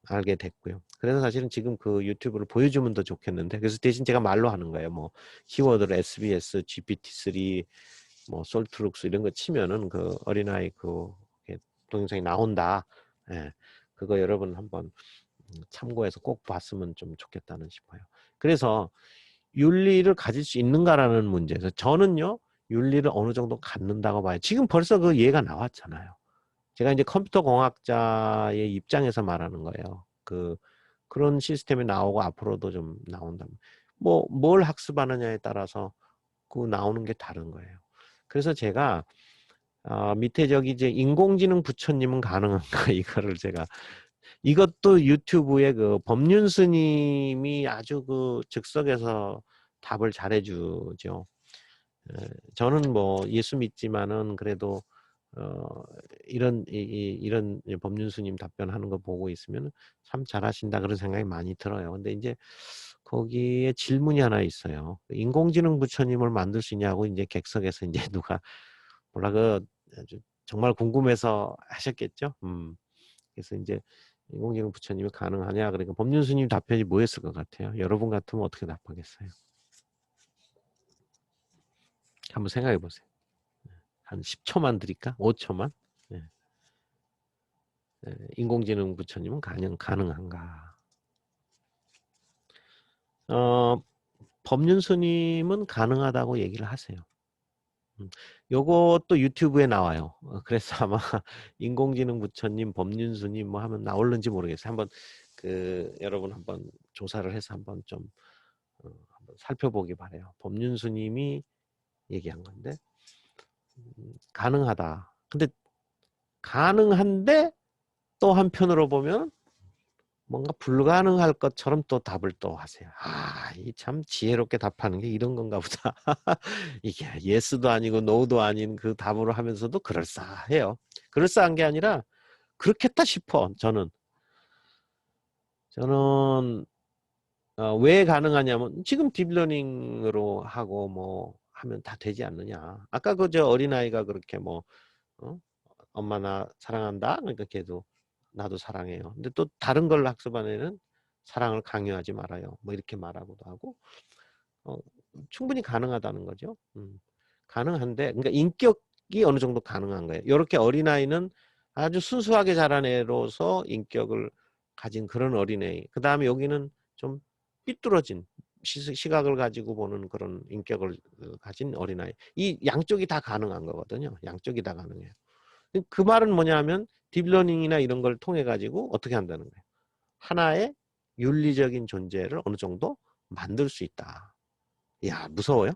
알게 됐고요. 그래서 사실은 지금 그 유튜브를 보여주면 더 좋겠는데, 그래서 대신 제가 말로 하는 거예요. 뭐 키워드를 SBS, GPT-3, 뭐 솔트룩스 이런 거 치면은 그 어린아이 그 동영상이 나온다. 예, 그거 여러분 한번 참고해서 꼭 봤으면 좀 좋겠다는 싶어요. 그래서 윤리를 가질 수 있는가라는 문제에서 저는요, 윤리를 어느 정도 갖는다고 봐요. 지금 벌써 그 예가 나왔잖아요. 제가 이제 컴퓨터 공학자의 입장에서 말하는 거예요. 그런 시스템이 나오고 앞으로도 좀 나온다면, 뭘 학습하느냐에 따라서 그 나오는 게 다른 거예요. 그래서 제가 밑에 저기 이제 인공지능 부처님은 가능한가 이거를 제가, 이것도 유튜브에 그 법륜 스님이 아주 그 즉석에서 답을 잘해주죠. 저는 뭐 예수 믿지만은 그래도 이런 법륜 스님 답변하는 거 보고 있으면 참 잘하신다 그런 생각이 많이 들어요. 근데 이제 거기에 질문이 하나 있어요. 인공지능 부처님을 만들 수 있냐고 이제 객석에서 이제 누가 몰라 아주 정말 궁금해서 하셨겠죠. 그래서 이제 인공지능 부처님이 가능하냐 그러니까 법륜 스님 답변이 뭐였을 것 같아요? 여러분 같으면 어떻게 답하겠어요? 한번 생각해 보세요. 한 10초만 드릴까? 5초만? 네. 인공지능 부처님은 가능한가? 법륜 스님은 가능하다고 얘기를 하세요. 요것도 유튜브에 나와요. 그래서 아마 인공지능 부처님, 법륜 스님 뭐 하면 나올는지 모르겠어요. 한번 여러분 한번 조사를 해서 한번 좀 한번 살펴보기 바래요. 법륜 스님이 얘기한 건데 가능하다. 근데 가능한데 또 한편으로 보면 뭔가 불가능할 것처럼 또 답을 또 하세요. 이 참 지혜롭게 답하는 게 이런 건가 보다. 이게 예스도 아니고 노도 아닌 그 답으로 하면서도 그럴싸해요. 그럴싸한 게 아니라 그렇겠다 싶어. 저는 왜 가능하냐면 지금 딥러닝으로 하고 뭐 하면 다 되지 않느냐. 아까 저 어린아이가 그렇게 뭐 엄마 나 사랑한다. 그러니까 걔도 나도 사랑해요. 근데 또 다른 걸 학습한 애는 사랑을 강요하지 말아요. 뭐 이렇게 말하고도 하고 충분히 가능하다는 거죠. 가능한데 그러니까 인격이 어느 정도 가능한 거예요. 이렇게 어린아이는 아주 순수하게 자란 애로서 인격을 가진 그런 어린애. 그 다음에 여기는 좀 삐뚤어진 시각을 가지고 보는 그런 인격을 가진 어린아이. 이 양쪽이 다 가능한 거거든요. 양쪽이 다 가능해요. 그 말은 뭐냐면 딥러닝이나 이런 걸 통해 가지고 어떻게 한다는 거예요. 하나의 윤리적인 존재를 어느 정도 만들 수 있다. 야, 무서워요?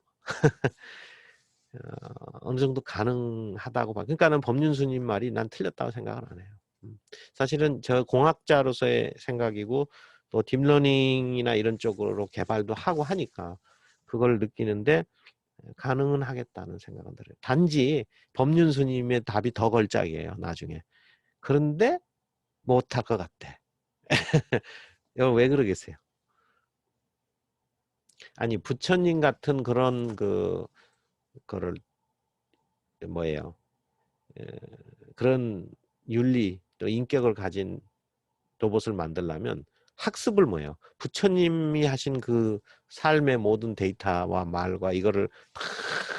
어느 정도 가능하다고 봐. 그러니까는 법륜스님 말이 난 틀렸다고 생각을 안 해요. 사실은 저 공학자로서의 생각이고 또 딥러닝이나 이런 쪽으로 개발도 하고 하니까 그걸 느끼는데 가능은 하겠다는 생각은 들어요. 단지 법륜스님의 답이 더 걸작이에요. 나중에. 그런데 못할 것 같대. 여러분 왜 그러겠어요? 아니 부처님 같은 그런 거를 뭐예요? 에, 그런 윤리 또 인격을 가진 로봇을 만들려면 학습을 뭐예요? 부처님이 하신 그 삶의 모든 데이터와 말과 이거를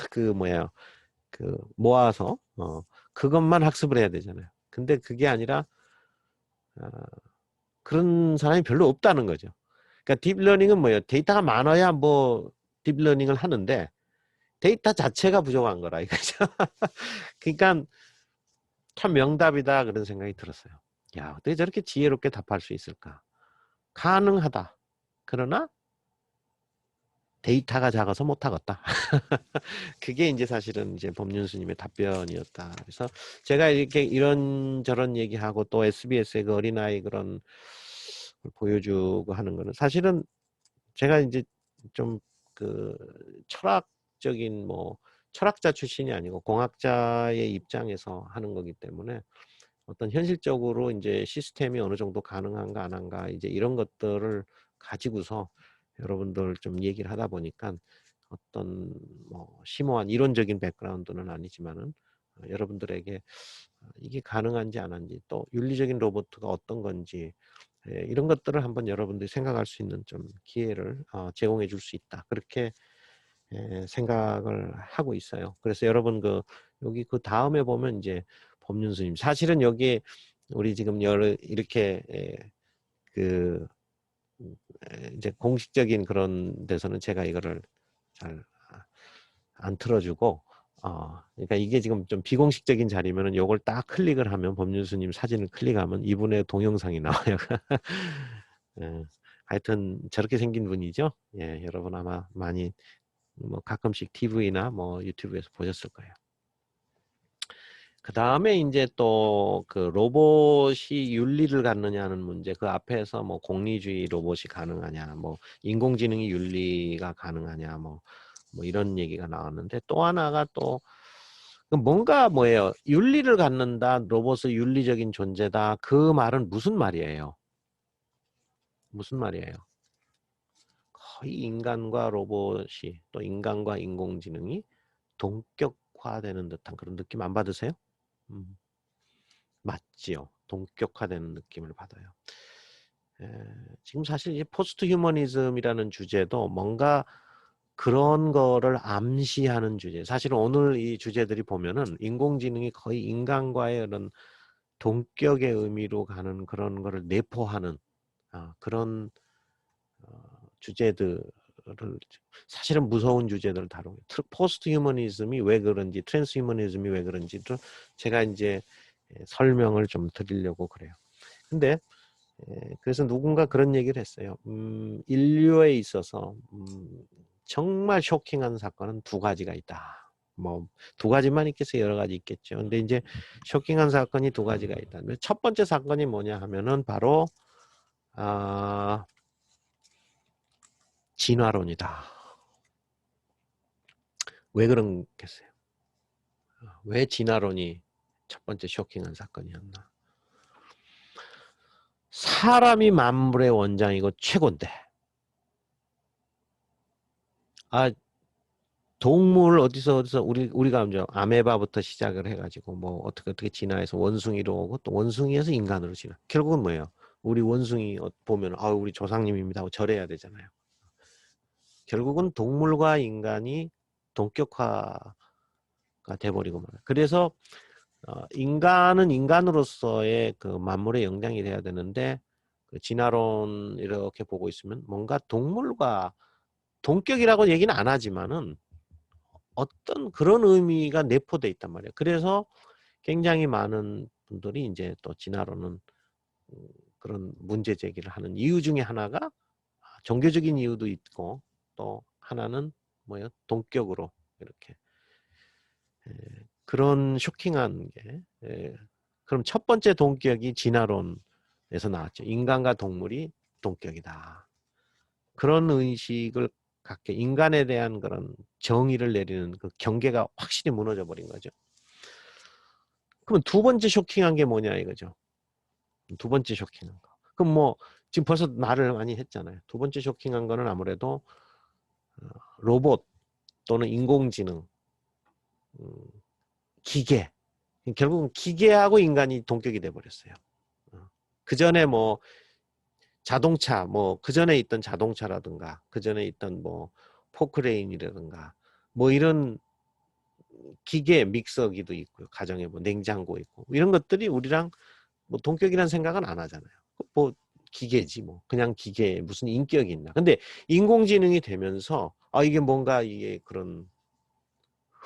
그 뭐예요? 그 모아서 그것만 학습을 해야 되잖아요. 근데 그게 아니라 그런 사람이 별로 없다는 거죠. 그러니까 딥러닝은 뭐예요? 데이터가 많아야 뭐 딥러닝을 하는데 데이터 자체가 부족한 거라 이거죠. 그러니까 참 명답이다 그런 생각이 들었어요. 야, 어떻게 저렇게 지혜롭게 답할 수 있을까? 가능하다. 그러나 데이터가 작아서 못하겠다. 그게 이제 사실은 이제 법륜스님의 답변이었다. 그래서 제가 이렇게 이런저런 얘기하고 또 SBS의 그 어린아이 그런 걸 보여주고 하는 거는 사실은 제가 이제 좀 그 철학적인 뭐 철학자 출신이 아니고 공학자의 입장에서 하는 거기 때문에 어떤 현실적으로 이제 시스템이 어느 정도 가능한가 안 한가 이제 이런 것들을 가지고서 여러분들 좀 얘기를 하다 보니까 어떤 뭐 심오한 이론적인 백그라운드는 아니지만은 여러분들에게 이게 가능한지 안 한지 또 윤리적인 로봇가 어떤 건지 이런 것들을 한번 여러분들이 생각할 수 있는 좀 기회를 제공해 줄 수 있다. 그렇게 생각을 하고 있어요. 그래서 여러분 여기 그 다음에 보면 이제 법륜스님 사실은 여기에 우리 지금 이렇게 그 이제 공식적인 그런 데서는 제가 이거를 잘 안 틀어주고 그러니까 이게 지금 좀 비공식적인 자리면은 요걸 딱 클릭을 하면 법륜스님 사진을 클릭하면 이분의 동영상이 나와요. 예, 하여튼 저렇게 생긴 분이죠. 예, 여러분 아마 많이 뭐 가끔씩 TV나 뭐 유튜브에서 보셨을 거예요. 그 다음에 이제 또 그 로봇이 윤리를 갖느냐는 문제, 그 앞에서 뭐 공리주의 로봇이 가능하냐, 뭐 인공지능이 윤리가 가능하냐, 뭐 이런 얘기가 나왔는데 또 하나가 또 뭔가 뭐예요? 윤리를 갖는다, 로봇은 윤리적인 존재다. 그 말은 무슨 말이에요? 무슨 말이에요? 거의 인간과 로봇이 또 인간과 인공지능이 동격화되는 듯한 그런 느낌 안 받으세요? 맞지요. 동격화되는 느낌을 받아요. 지금 사실 이제 포스트 휴머니즘이라는 주제도 뭔가 그런 거를 암시하는 주제. 사실은 오늘 이 주제들이 보면은 인공지능이 거의 인간과의 그런 동격의 의미로 가는 그런 거를 내포하는 그런 주제들을 사실은 무서운 주제들을 다루고 포스트 휴머니즘이 왜 그런지 트랜스 휴머니즘이 왜 그런지도 제가 이제 설명을 좀 드리려고 그래요. 근데 그래서 누군가 그런 얘기를 했어요. 인류에 있어서 정말 쇼킹한 사건은 두 가지가 있다. 뭐 두 가지만 있겠어요. 여러 가지 있겠죠. 근데 이제 쇼킹한 사건이 두 가지가 있다. 첫 번째 사건이 뭐냐 하면은 바로 진화론이다. 왜 그런겠어요? 왜 진화론이 첫 번째 쇼킹한 사건이었나? 사람이 만물의 원장이고 최고인데 동물 어디서 우리가 이제 아메바부터 시작을 해가지고 뭐 어떻게 진화해서 원숭이로 오고 또 원숭이에서 인간으로 진화. 결국은 뭐예요? 우리 원숭이 보면 우리 조상님입니다 하고 절해야 되잖아요. 결국은 동물과 인간이 동격화가 돼버리고 말아요. 그래서 인간은 인간으로서의 그 만물의 영장이 돼야 되는데 그 진화론 이렇게 보고 있으면 뭔가 동물과 동격이라고 얘기는 안 하지만은 어떤 그런 의미가 내포돼 있단 말이에요. 그래서 굉장히 많은 분들이 이제 또 진화론은 그런 문제 제기를 하는 이유 중에 하나가 종교적인 이유도 있고 또 하나는 뭐예요? 동격으로 이렇게 그런 쇼킹한 게 그럼 첫 번째 동격이 진화론에서 나왔죠. 인간과 동물이 동격이다. 그런 의식을 갖게 인간에 대한 그런 정의를 내리는 그 경계가 확실히 무너져 버린 거죠. 그럼 두 번째 쇼킹한 게 뭐냐 이거죠. 두 번째 쇼킹한 거. 그럼 뭐 지금 벌써 말을 많이 했잖아요. 두 번째 쇼킹한 거는 아무래도 로봇 또는 인공지능, 기계. 결국은 기계하고 인간이 동격이 돼 버렸어요. 그 전에 뭐 자동차, 뭐 그 전에 있던 자동차라든가 그 전에 있던 뭐 포크레인이라든가 뭐 이런 기계 믹서기도 있고요. 가정에 뭐 냉장고 있고 이런 것들이 우리랑 뭐 동격이라는 생각은 안 하잖아요. 뭐 기계지 뭐 그냥 기계에 무슨 인격이 있나. 근데 인공지능이 되면서 이게 뭔가 이게 그런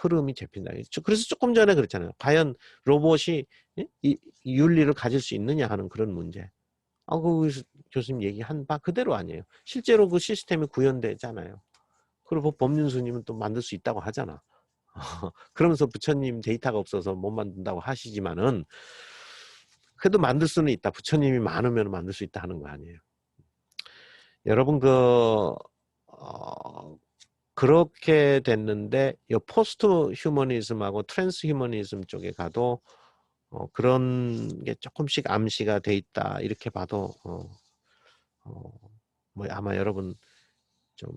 흐름이 잡힌다. 그래서 조금 전에 그랬잖아요. 과연 로봇이 이 윤리를 가질 수 있느냐 하는 그런 문제. 그 교수님 얘기한 바 그대로 아니에요. 실제로 그 시스템이 구현되잖아요. 그리고 법륜 스님은 또 만들 수 있다고 하잖아. 그러면서 부처님 데이터가 없어서 못 만든다고 하시지만은 그래도 만들 수는 있다. 부처님이 많으면 만들 수 있다 하는 거 아니에요. 여러분 그렇게 됐는데 이 포스트 휴머니즘하고 트랜스 휴머니즘 쪽에 가도 그런 게 조금씩 암시가 돼 있다. 이렇게 봐도 뭐 아마 여러분 좀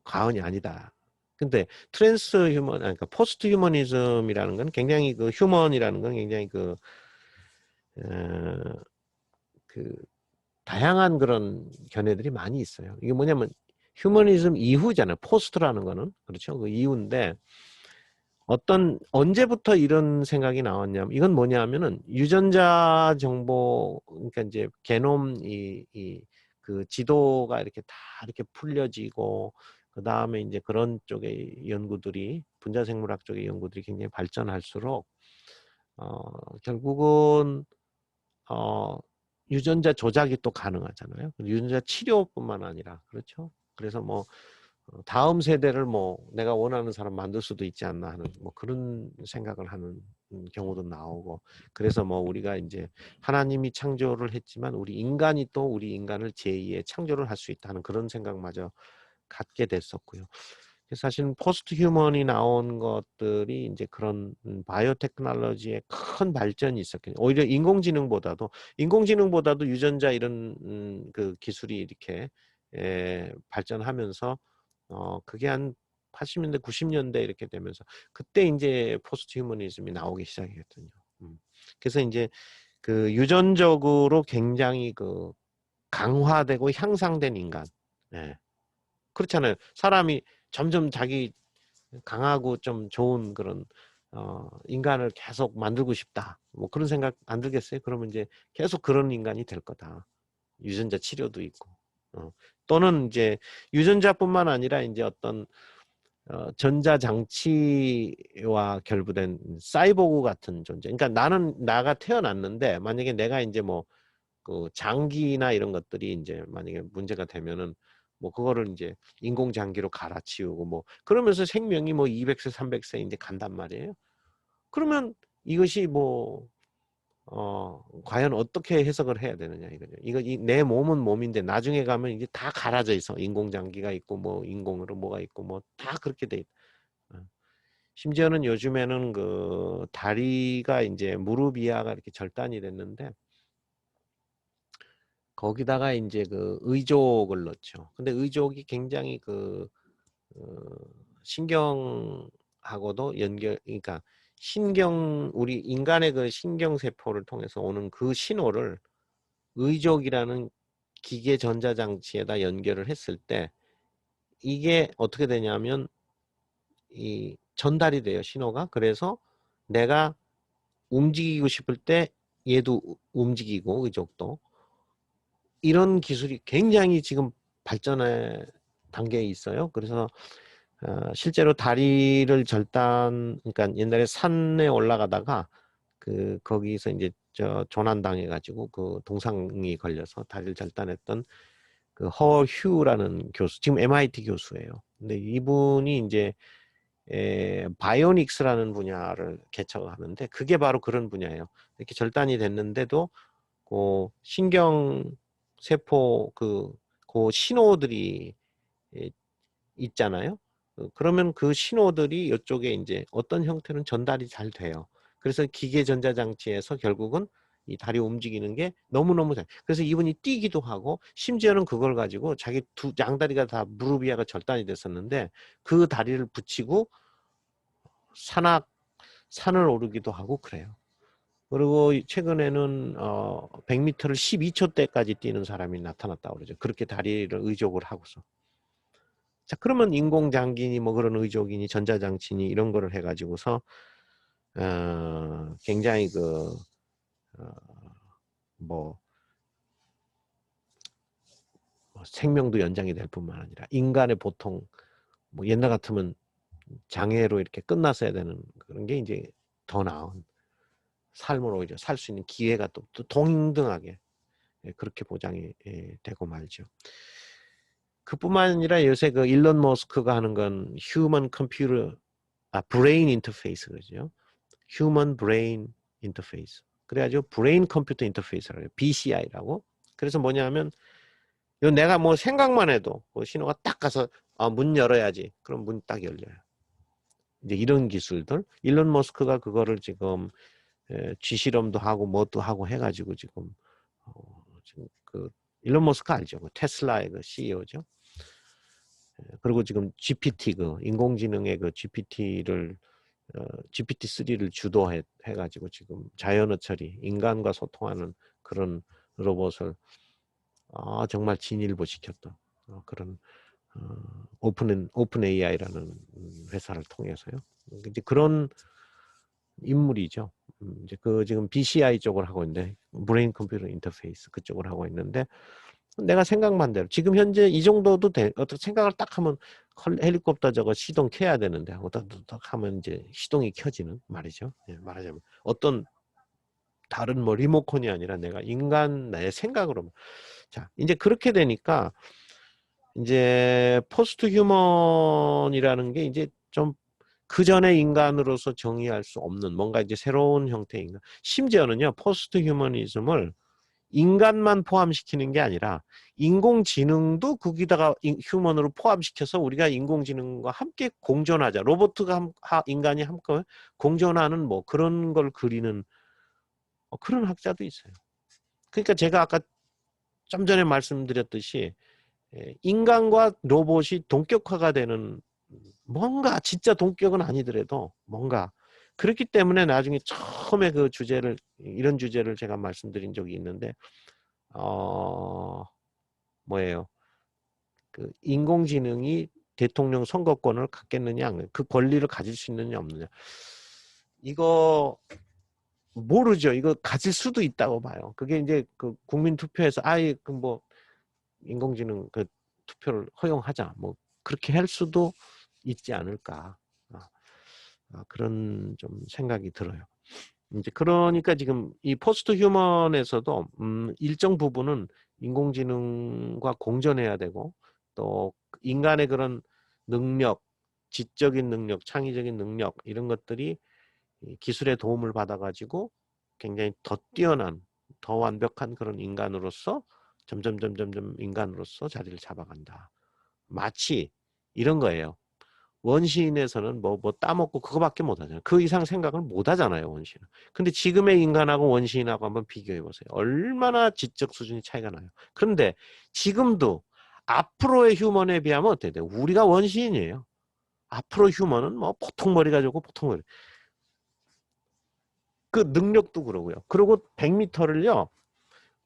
과언이 아니다. 근데 트랜스 휴먼, 그러니까 포스트 휴머니즘이라는 건 굉장히 그 휴먼이라는 건 굉장히 그 다양한 그런 견해들이 많이 있어요. 이게 뭐냐면 휴머니즘 이후잖아요. 포스트라는 거는 그렇죠. 그 이후인데 언제부터 이런 생각이 나왔냐면 이건 뭐냐면은 유전자 정보 그러니까 이제 게놈 그 지도가 이렇게 다 이렇게 풀려지고 그 다음에 이제 그런 쪽의 연구들이 분자생물학 쪽의 연구들이 굉장히 발전할수록 결국은 유전자 조작이 또 가능하잖아요. 유전자 치료뿐만 아니라 그렇죠. 그래서 뭐 다음 세대를 뭐 내가 원하는 사람 만들 수도 있지 않나 하는 뭐 그런 생각을 하는 경우도 나오고 그래서 뭐 우리가 이제 하나님이 창조를 했지만 우리 인간이 또 우리 인간을 제2의 창조를 할 수 있다는 그런 생각마저 갖게 됐었고요. 사실 포스트 휴먼이 나온 것들이 이제 그런 바이오 테크놀로지의 큰 발전이 있었거든요. 오히려 인공지능보다도 유전자 이런 그 기술이 이렇게 발전하면서 그게 한 80년대, 90년대 이렇게 되면서 그때 이제 포스트 휴머니즘이 나오기 시작했거든요. 그래서 이제 그 유전적으로 굉장히 그 강화되고 향상된 인간. 예. 그렇잖아요. 사람이 점점 자기 강하고 좀 좋은 그런 인간을 계속 만들고 싶다. 뭐 그런 생각 안 들겠어요? 그러면 이제 계속 그런 인간이 될 거다. 유전자 치료도 있고. 또는 이제 유전자뿐만 아니라 이제 어떤 전자장치와 결부된 사이보그 같은 존재. 그러니까 나가 태어났는데 만약에 내가 이제 뭐 그 장기나 이런 것들이 이제 만약에 문제가 되면은 뭐 그거를 이제 인공장기로 갈아치우고 뭐 그러면서 생명이 뭐 200세, 300세 이제 간단 말이에요. 그러면 이것이 뭐 과연 어떻게 해석을 해야 되느냐 이거죠. 내 몸은 몸인데 나중에 가면 이제 다 갈아져 있어. 인공장기가 있고 뭐 인공으로 뭐가 있고 뭐 다 그렇게 돼 있. 심지어는 요즘에는 그 다리가 이제 무릎 이하가 이렇게 절단이 됐는데 거기다가 이제 그 의족을 넣죠. 근데 의족이 굉장히 신경하고도 그러니까 우리 인간의 그 신경세포를 통해서 오는 그 신호를 의족이라는 기계 전자장치에다 연결을 했을 때 이게 어떻게 되냐면 이 전달이 돼요, 신호가. 그래서 내가 움직이고 싶을 때 얘도 움직이고 의족도 이런 기술이 굉장히 지금 발전의 단계에 있어요. 그래서 실제로 다리를 그러니까 옛날에 산에 올라가다가 거기서 이제 조난당해가지고 그 동상이 걸려서 다리를 절단했던 그 허휴라는 교수, 지금 MIT 교수예요. 근데 이분이 이제 바이오닉스라는 분야를 개척하는데 그게 바로 그런 분야예요. 이렇게 절단이 됐는데도 그 신경 세포 그 신호들이 있잖아요. 그러면 그 신호들이 이쪽에 이제 어떤 형태는 전달이 잘 돼요. 그래서 기계 전자장치에서 결국은 이 다리 움직이는 게 너무너무 잘. 그래서 이분이 뛰기도 하고 심지어는 그걸 가지고 자기 양다리가 다 무릎 위가 절단이 됐었는데 그 다리를 붙이고 산을 오르기도 하고 그래요. 그리고 최근에는 100m를 12초대까지 뛰는 사람이 나타났다고 그러죠. 그렇게 다리를 의족을 하고서. 자, 그러면 인공장기니 뭐 그런 의족이니 전자장치니 이런 거를 해가지고서 굉장히 뭐 생명도 연장이 될 뿐만 아니라 인간의 보통 뭐 옛날 같으면 장애로 이렇게 끝났어야 되는 그런 게 이제 더 나은 삶을 오히려 살 수 있는 기회가 또 동등하게 그렇게 보장이 되고 말죠. 그뿐만 아니라 요새 그 일론 머스크가 하는 건 휴먼 컴퓨터 브레인 인터페이스 그러죠. 휴먼 브레인 인터페이스. 그래가지고 브레인 컴퓨터 인터페이스라고 해요. BCI라고. 그래서 뭐냐면 내가 뭐 생각만 해도 그 신호가 딱 가서 문 열어야지. 그럼 문 딱 열려요. 이제 이런 기술들. 일론 머스크가 그거를 지금 쥐실험도 하고 뭐도 하고 해가지고 지금 그 일론 머스크 알죠? 그 테슬라의 그 CEO죠. 그리고 지금 GPT 그 인공지능의 그 GPT를 GPT-3를 주도해가지고 지금 자연어 처리, 인간과 소통하는 그런 로봇을 정말 진일보시켰던 그런 오픈 AI라는 회사를 통해서요. 이제 그런 인물이죠. 이제 그 지금 BCI 쪽을 하고 있는데 브레인 컴퓨터 인터페이스 그쪽을 하고 있는데 내가 생각만 대로 지금 현재 이 정도도 돼. 어떻게 생각을 딱 하면 헬리콥터 저거 시동 켜야 되는데 딱 하면 이제 시동이 켜지는 말이죠. 예, 말하자면 어떤 다른 뭐 리모컨이 아니라 내가 인간 내 생각으로 자 이제 그렇게 되니까 이제 포스트 휴먼이라는 게 이제 좀 그 전에 인간으로서 정의할 수 없는 뭔가 이제 새로운 형태의 인간. 심지어는요 포스트 휴머니즘을 인간만 포함시키는 게 아니라 인공지능도 거기다가 휴먼으로 포함시켜서 우리가 인공지능과 함께 공존하자. 로봇과 인간이 함께 공존하는 뭐 그런 걸 그리는 그런 학자도 있어요. 그러니까 제가 아까 좀 전에 말씀드렸듯이 인간과 로봇이 동격화가 되는 뭔가 진짜 동격은 아니더라도 뭔가 그렇기 때문에 나중에 처음에 그 주제를 이런 주제를 제가 말씀드린 적이 있는데 뭐예요? 그 인공지능이 대통령 선거권을 갖겠느냐, 그 권리를 가질 수 있느냐 없느냐. 이거 모르죠. 이거 가질 수도 있다고 봐요. 그게 이제 그 국민 투표에서 아예 그 뭐 인공지능 그 투표를 허용하자, 뭐 그렇게 할 수도 있지 않을까. 그런 좀 생각이 들어요. 이제 그러니까 지금 이 포스트 휴먼에서도 일정 부분은 인공지능과 공존해야 되고 또 인간의 그런 능력, 지적인 능력, 창의적인 능력 이런 것들이 기술의 도움을 받아가지고 굉장히 더 뛰어난, 더 완벽한 그런 인간으로서 점점 인간으로서 자리를 잡아간다. 마치 이런 거예요. 원시인에서는 뭐 따먹고 그거밖에 못하잖아요. 그 이상 생각을 못하잖아요, 원시인은. 근데 지금의 인간하고 원시인하고 한번 비교해 보세요. 얼마나 지적 수준이 차이가 나요. 그런데 지금도 앞으로의 휴먼에 비하면 어때요? 우리가 원시인이에요. 앞으로 휴먼은 뭐 보통 머리가 좋고 보통 머리. 그 능력도 그러고요. 그리고 100m를요.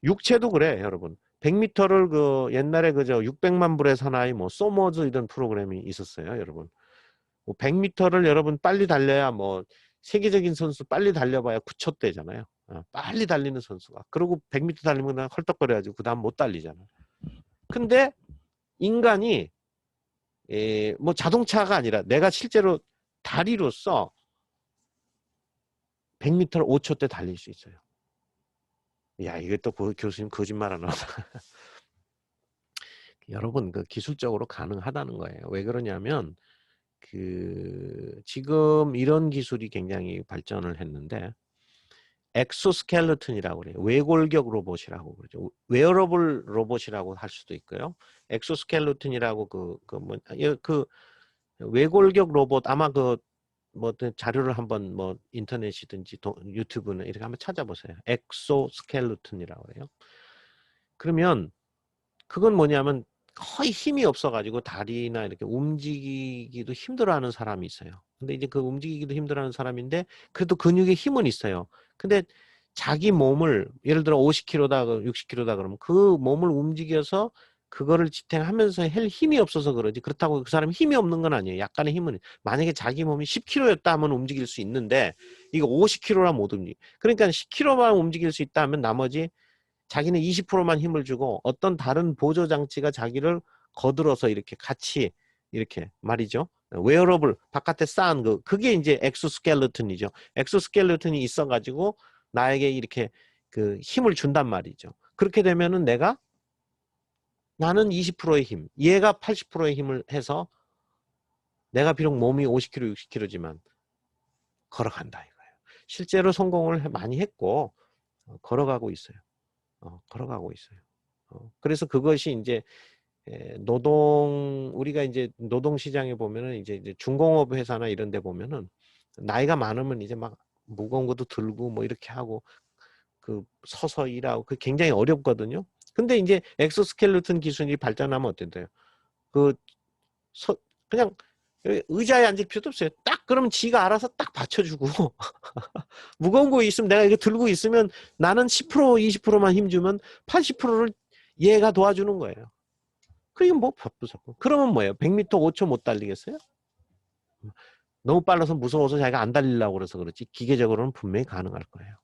육체도 그래, 여러분. 100m를 그 옛날에 그저 600만 불의 사나이 뭐 소머즈 이런 프로그램이 있었어요, 여러분. 뭐 100m를 여러분 빨리 달려야 뭐 세계적인 선수 빨리 달려봐야 9초대잖아요. 빨리 달리는 선수가. 그리고 100m 달리면 그냥 헐떡거려가지고 그 다음 못 달리잖아. 근데 인간이 뭐 자동차가 아니라 내가 실제로 다리로서 100m를 5초대 달릴 수 있어요. 야, 이게 또 교수님 거짓말 안 하다. 여러분, 그 기술적으로 가능하다는 거예요. 왜 그러냐면, 지금 이런 기술이 굉장히 발전을 했는데, 엑소스켈레톤이라고 그래요. 외골격 로봇이라고 그러죠. 웨어러블 로봇이라고 할 수도 있고요. 엑소스켈레톤이라고 외골격 로봇 아마 뭐 자료를 한번 뭐 인터넷이든지 유튜브는 이렇게 한번 찾아보세요. 엑소스켈레톤이라고 해요. 그러면 그건 뭐냐면 거의 힘이 없어가지고 다리나 이렇게 움직이기도 힘들어하는 사람이 있어요. 근데 이제 그 움직이기도 힘들어하는 사람인데 그래도 근육에 힘은 있어요. 근데 자기 몸을 예를 들어 50kg다, 60kg다 그러면 그 몸을 움직여서 그거를 지탱하면서 할 힘이 없어서 그러지. 그렇다고 그 사람이 힘이 없는 건 아니에요. 약간의 힘은. 만약에 자기 몸이 10kg였다 하면 움직일 수 있는데 이거 50kg라 못 움직여. 그러니까 10kg만 움직일 수 있다 하면 나머지 자기는 20%만 힘을 주고 어떤 다른 보조 장치가 자기를 거들어서 이렇게 같이 이렇게 말이죠. 웨어러블 바깥에 쌓은 그게 이제 엑소스켈레톤이죠. 엑소스켈레톤이 있어가지고 나에게 이렇게 그 힘을 준단 말이죠. 그렇게 되면은 나는 20%의 힘, 얘가 80%의 힘을 해서 내가 비록 몸이 50kg, 60kg지만 걸어간다 이거예요. 실제로 성공을 많이 했고 걸어가고 있어요. 걸어가고 있어요. 그래서 그것이 이제 우리가 이제 노동시장에 보면은 이제 중공업 회사나 이런 데 보면은 나이가 많으면 이제 막 무거운 것도 들고 뭐 이렇게 하고 서서 일하고 굉장히 어렵거든요. 근데 이제 엑소스켈레톤 기술이 발전하면 어땠대요? 그, 서, 그냥 의자에 앉을 필요도 없어요. 딱 그러면 지가 알아서 딱 받쳐주고 무거운 거 있으면 내가 이거 들고 있으면 나는 10% 20%만 힘주면 80%를 얘가 도와주는 거예요. 그게 뭐 바쁘사고. 그러면 뭐예요? 100m 5초 못 달리겠어요? 너무 빨라서 무서워서 자기가 안 달리려고 그래서 그렇지 기계적으로는 분명히 가능할 거예요.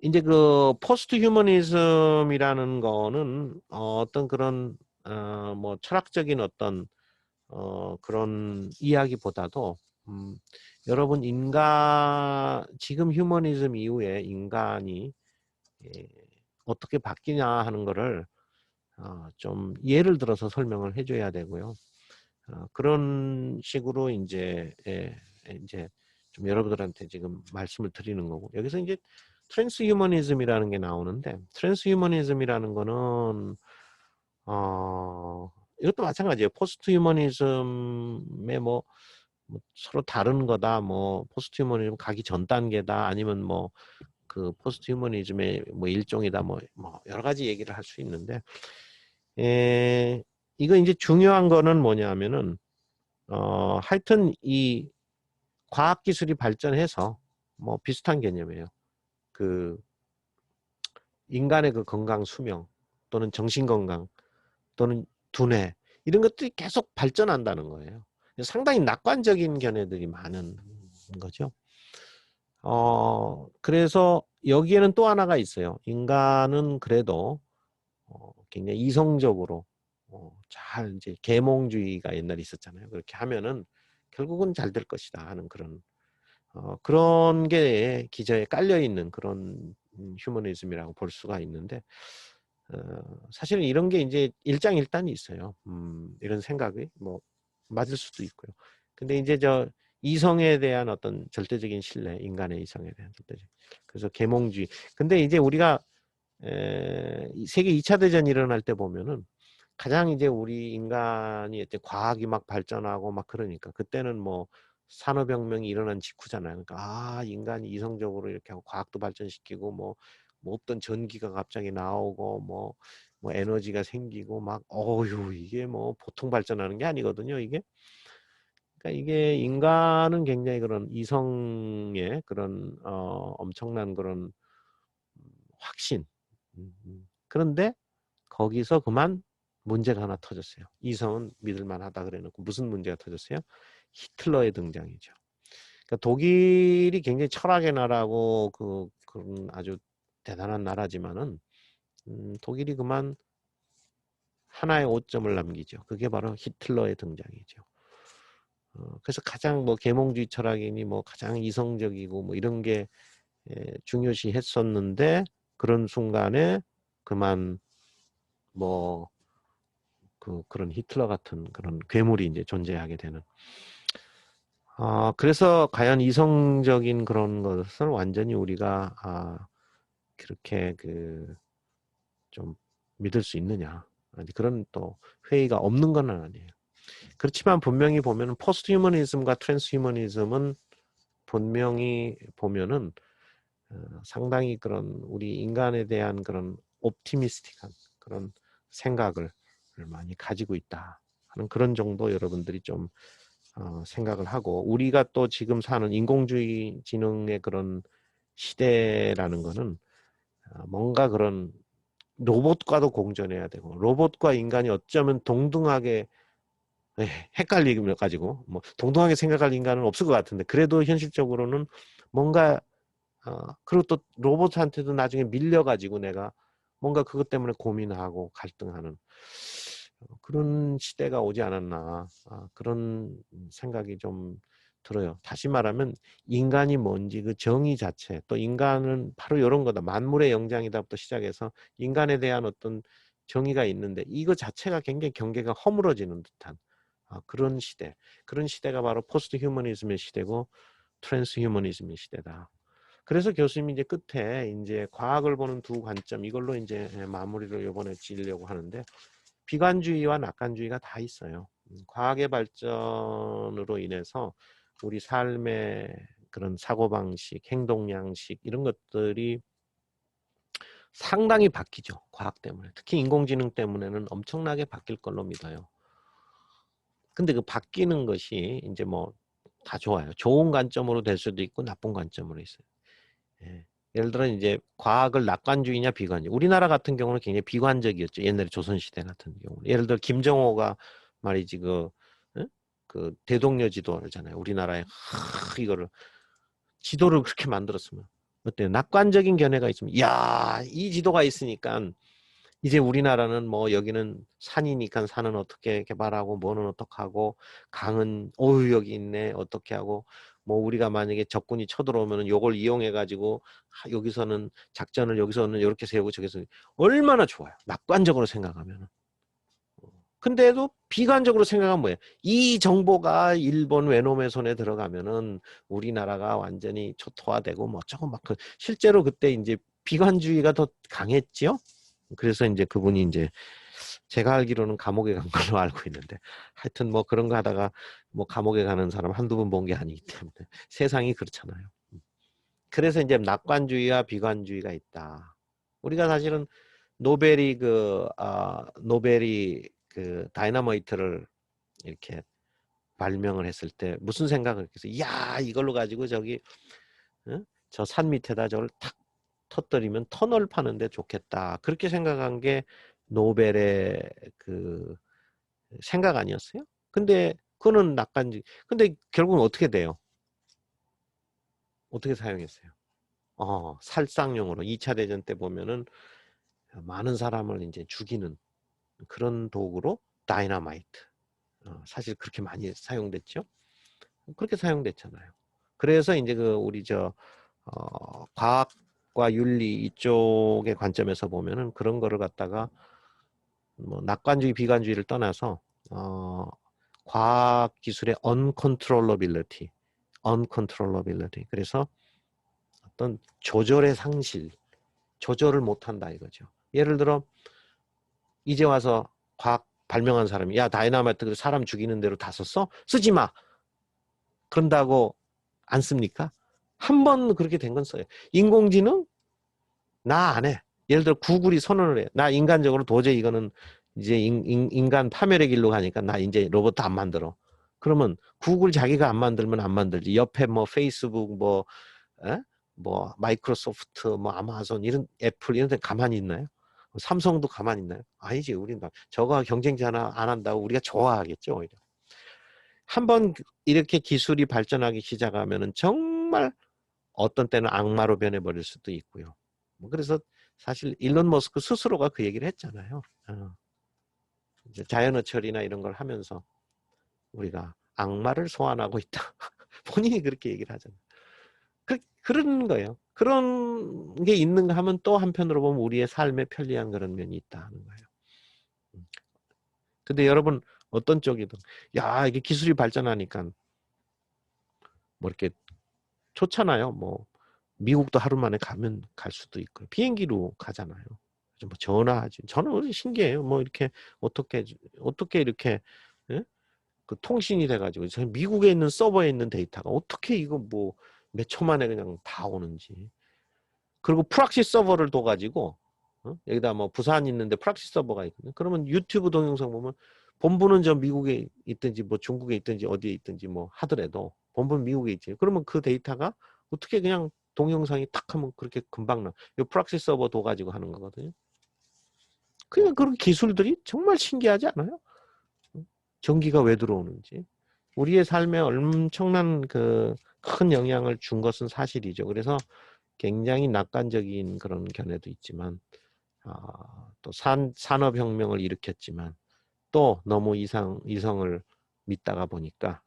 이제 그 포스트 휴머니즘이라는 거는 어떤 그런 뭐 철학적인 어떤 그런 이야기보다도 여러분 지금 휴머니즘 이후에 인간이 어떻게 바뀌냐 하는 거를 좀 예를 들어서 설명을 해줘야 되고요. 그런 식으로 이제 좀 여러분들한테 지금 말씀을 드리는 거고 여기서 이제 트랜스 휴머니즘이라는 게 나오는데 트랜스 휴머니즘이라는 거는 이것도 마찬가지예요. 포스트 휴머니즘의 뭐 서로 다른 거다. 뭐 포스트 휴머니즘 가기 전 단계다. 아니면 뭐 그 포스트 휴머니즘의 뭐 일종이다. 뭐 여러 가지 얘기를 할 수 있는데 이거 이제 중요한 거는 뭐냐면은 하여튼 이 과학기술이 발전해서 뭐 비슷한 개념이에요. 그 인간의 그 건강 수명 또는 정신건강 또는 두뇌 이런 것들이 계속 발전한다는 거예요. 상당히 낙관적인 견해들이 많은 거죠. 그래서 여기에는 또 하나가 있어요. 인간은 그래도 굉장히 이성적으로 잘 이제 계몽주의가 옛날에 있었잖아요. 그렇게 하면은 결국은 잘 될 것이다 하는 그런 게 기저에 깔려 있는 그런 휴머니즘이라고 볼 수가 있는데 사실은 이런 게 이제 일장일단이 있어요. 이런 생각이 뭐 맞을 수도 있고요. 근데 이제 이성에 대한 어떤 절대적인 신뢰, 인간의 이성에 대한 절대적. 그래서 계몽주의. 근데 이제 우리가 세계 2차 대전이 일어날 때 보면은 가장 이제 우리 인간이 이제 과학이 막 발전하고 막 그러니까 그때는 뭐 산업혁명이 일어난 직후잖아요. 그러니까 인간이 이성적으로 이렇게 하고 과학도 발전시키고 뭐 없던 전기가 갑자기 나오고 뭐 에너지가 생기고 막 어휴 이게 뭐 보통 발전하는 게 아니거든요. 그러니까 이게 인간은 굉장히 그런 이성의 그런 엄청난 그런 확신. 그런데 거기서 그만 문제가 하나 터졌어요. 이성은 믿을 만하다 그래놓고 무슨 문제가 터졌어요? 히틀러의 등장이죠. 그러니까 독일이 굉장히 철학의 나라고 그런 아주 대단한 나라지만은 독일이 그만 하나의 오점을 남기죠. 그게 바로 히틀러의 등장이죠. 그래서 가장 뭐 계몽주의 철학이니 뭐 가장 이성적이고 뭐 이런 게 중요시 했었는데 그런 순간에 그만 뭐 그런 히틀러 같은 그런 괴물이 이제 존재하게 되는. 그래서 과연 이성적인 그런 것을 완전히 우리가 그렇게 좀 믿을 수 있느냐. 그런 또 회의가 없는 건 아니에요. 그렇지만 분명히 보면은 포스트 휴머니즘과 트랜스 휴머니즘은 분명히 보면은 상당히 그런 우리 인간에 대한 그런 옵티미스틱한 그런 생각을 많이 가지고 있다 하는 그런 정도 여러분들이 좀 생각을 하고, 우리가 또 지금 사는 인공주의 지능의 그런 시대라는 거는 뭔가 그런 로봇과도 공존해야 되고, 로봇과 인간이 어쩌면 동등하게 헷갈리며 가지고 뭐 동등하게 생각할 인간은 없을 것 같은데, 그래도 현실적으로는 뭔가 그리고 또 로봇한테도 나중에 밀려가지고 내가 뭔가 그것 때문에 고민하고 갈등하는 그런 시대가 오지 않았나, 그런 생각이 좀 들어요. 다시 말하면 인간이 뭔지 그 정의 자체, 또 인간은 바로 이런 거다, 만물의 영장이다부터 시작해서 인간에 대한 어떤 정의가 있는데 이거 자체가 굉장히 경계가 허물어지는 듯한 그런 시대, 그런 시대가 바로 포스트 휴머니즘의 시대고 트랜스 휴머니즘의 시대다. 그래서 교수님이 이제 끝에 이제 과학을 보는 두 관점, 이걸로 이제 마무리를 이번에 지으려고 하는데, 비관주의와 낙관주의가 다 있어요. 과학의 발전으로 인해서 우리 삶의 그런 사고방식, 행동양식 이런 것들이 상당히 바뀌죠. 과학 때문에. 특히 인공지능 때문에는 엄청나게 바뀔 걸로 믿어요. 근데 그 바뀌는 것이 이제 뭐 다 좋아요. 좋은 관점으로 될 수도 있고 나쁜 관점으로 있어요. 예를 들어 이제 과학을 낙관주의냐 비관주의. 우리나라 같은 경우는 굉장히 비관적이었죠. 옛날에 조선시대 같은 경우. 예를 들어 김정호가 말이지 그 대동여 지도 알잖아요. 우리나라에 이거를 지도를 그렇게 만들었으면 어때요? 낙관적인 견해가 있으면 야, 이 지도가 있으니까 이제 우리나라는 뭐 여기는 산이니까 산은 어떻게 개발하고 뭐는 어떻게 하고 강은 여기 있네 어떻게 하고 뭐 우리가 만약에 적군이 쳐들어오면 요걸 이용해 가지고 여기서는 작전을 여기서는 이렇게 세우고 저기서 얼마나 좋아요. 낙관적으로 생각하면. 근데도 비관적으로 생각하면 뭐예요? 이 정보가 일본 외놈의 손에 들어가면은 우리나라가 완전히 초토화되고 뭐 어쩌고 막 실제로 그때 이제 비관주의가 더 강했지요. 그래서 이제 그분이 이제 제가 알기로는 감옥에 간 걸로 알고 있는데, 하여튼 뭐 그런 거 하다가 뭐 감옥에 가는 사람 한두 번 본 게 아니기 때문에 세상이 그렇잖아요. 그래서 이제 낙관주의와 비관주의가 있다. 우리가 사실은 노벨이 그 다이너마이트를 이렇게 발명을 했을 때 무슨 생각을 했어요? 야, 이걸로 가지고 저기 저 산 밑에다 저걸 탁 터뜨리면 터널 파는데 좋겠다. 그렇게 생각한 게 노벨의 그 생각 아니었어요? 근데 그거는 낙관주의. 근데 결국은 어떻게 돼요? 어떻게 사용했어요? 살상용으로 2차 대전 때 보면은 많은 사람을 이제 죽이는 그런 도구로 다이너마이트. 사실 그렇게 많이 사용됐죠. 그렇게 사용됐잖아요. 그래서 이제 우리 과학과 윤리 이쪽의 관점에서 보면은 그런 거를 갖다가 뭐 낙관주의, 비관주의를 떠나서 과학 기술의 uncontrollability. 그래서 어떤 조절의 상실, 조절을 못한다 이거죠. 예를 들어 이제 와서 과학 발명한 사람이 야 다이나마이트 사람 죽이는 대로 다 썼어? 쓰지 마. 그런다고 안 씁니까? 한 번 그렇게 된 건 써요. 인공지능? 나 안 해. 예를 들어 구글이 선언을 해. 나 인간적으로 도저히 이거는 이제 인간 파멸의 길로 가니까 나 이제 로봇 안 만들어. 그러면 구글 자기가 안 만들면 안 만들지. 옆에 뭐 페이스북 뭐 마이크로소프트 뭐 아마존 이런 애플 이런 데 가만히 있나요? 삼성도 가만히 있나요? 아니지. 우리는 저거 경쟁자 하나 안 한다고 우리가 좋아하겠죠. 오히려. 한번 이렇게 기술이 발전하기 시작하면은 정말 어떤 때는 악마로 변해버릴 수도 있고요. 그래서 사실 일론 머스크 스스로가 그 얘기를 했잖아요. 이제 자연어 처리나 이런 걸 하면서 우리가 악마를 소환하고 있다. 본인이 그렇게 얘기를 하잖아요. 그런 거예요. 그런 게 있는가 하면 또 한편으로 보면 우리의 삶에 편리한 그런 면이 있다 하는 거예요. 근데 여러분 어떤 쪽이든 야 이게 기술이 발전하니까 뭐 이렇게 좋잖아요. 뭐 미국도 하루 만에 가면 갈 수도 있고 비행기로 가잖아요. 뭐 전화하지. 저는 신기해요. 뭐 이렇게 어떻게 이렇게 예? 그 통신이 돼가지고 미국에 있는 서버에 있는 데이터가 어떻게 이거 뭐 몇 초 만에 그냥 다 오는지. 그리고 프락시 서버를 둬가지고 여기다 뭐 부산 있는데 프락시 서버가 있거든요. 그러면 유튜브 동영상 보면 본부는 저 미국에 있든지 뭐 중국에 있든지 어디에 있든지 뭐 하더라도 본부는 미국에 있지. 그러면 그 데이터가 어떻게 그냥 동영상이 탁 하면 그렇게 금방 나. 이 프락시 서버 둬가지고 하는 거거든요. 그러니까 그런 기술들이 정말 신기하지 않아요? 전기가 왜 들어오는지. 우리의 삶에 엄청난 그 큰 영향을 준 것은 사실이죠. 그래서 굉장히 낙관적인 그런 견해도 있지만 또 산업혁명을 일으켰지만 또 너무 이성을 믿다가 보니까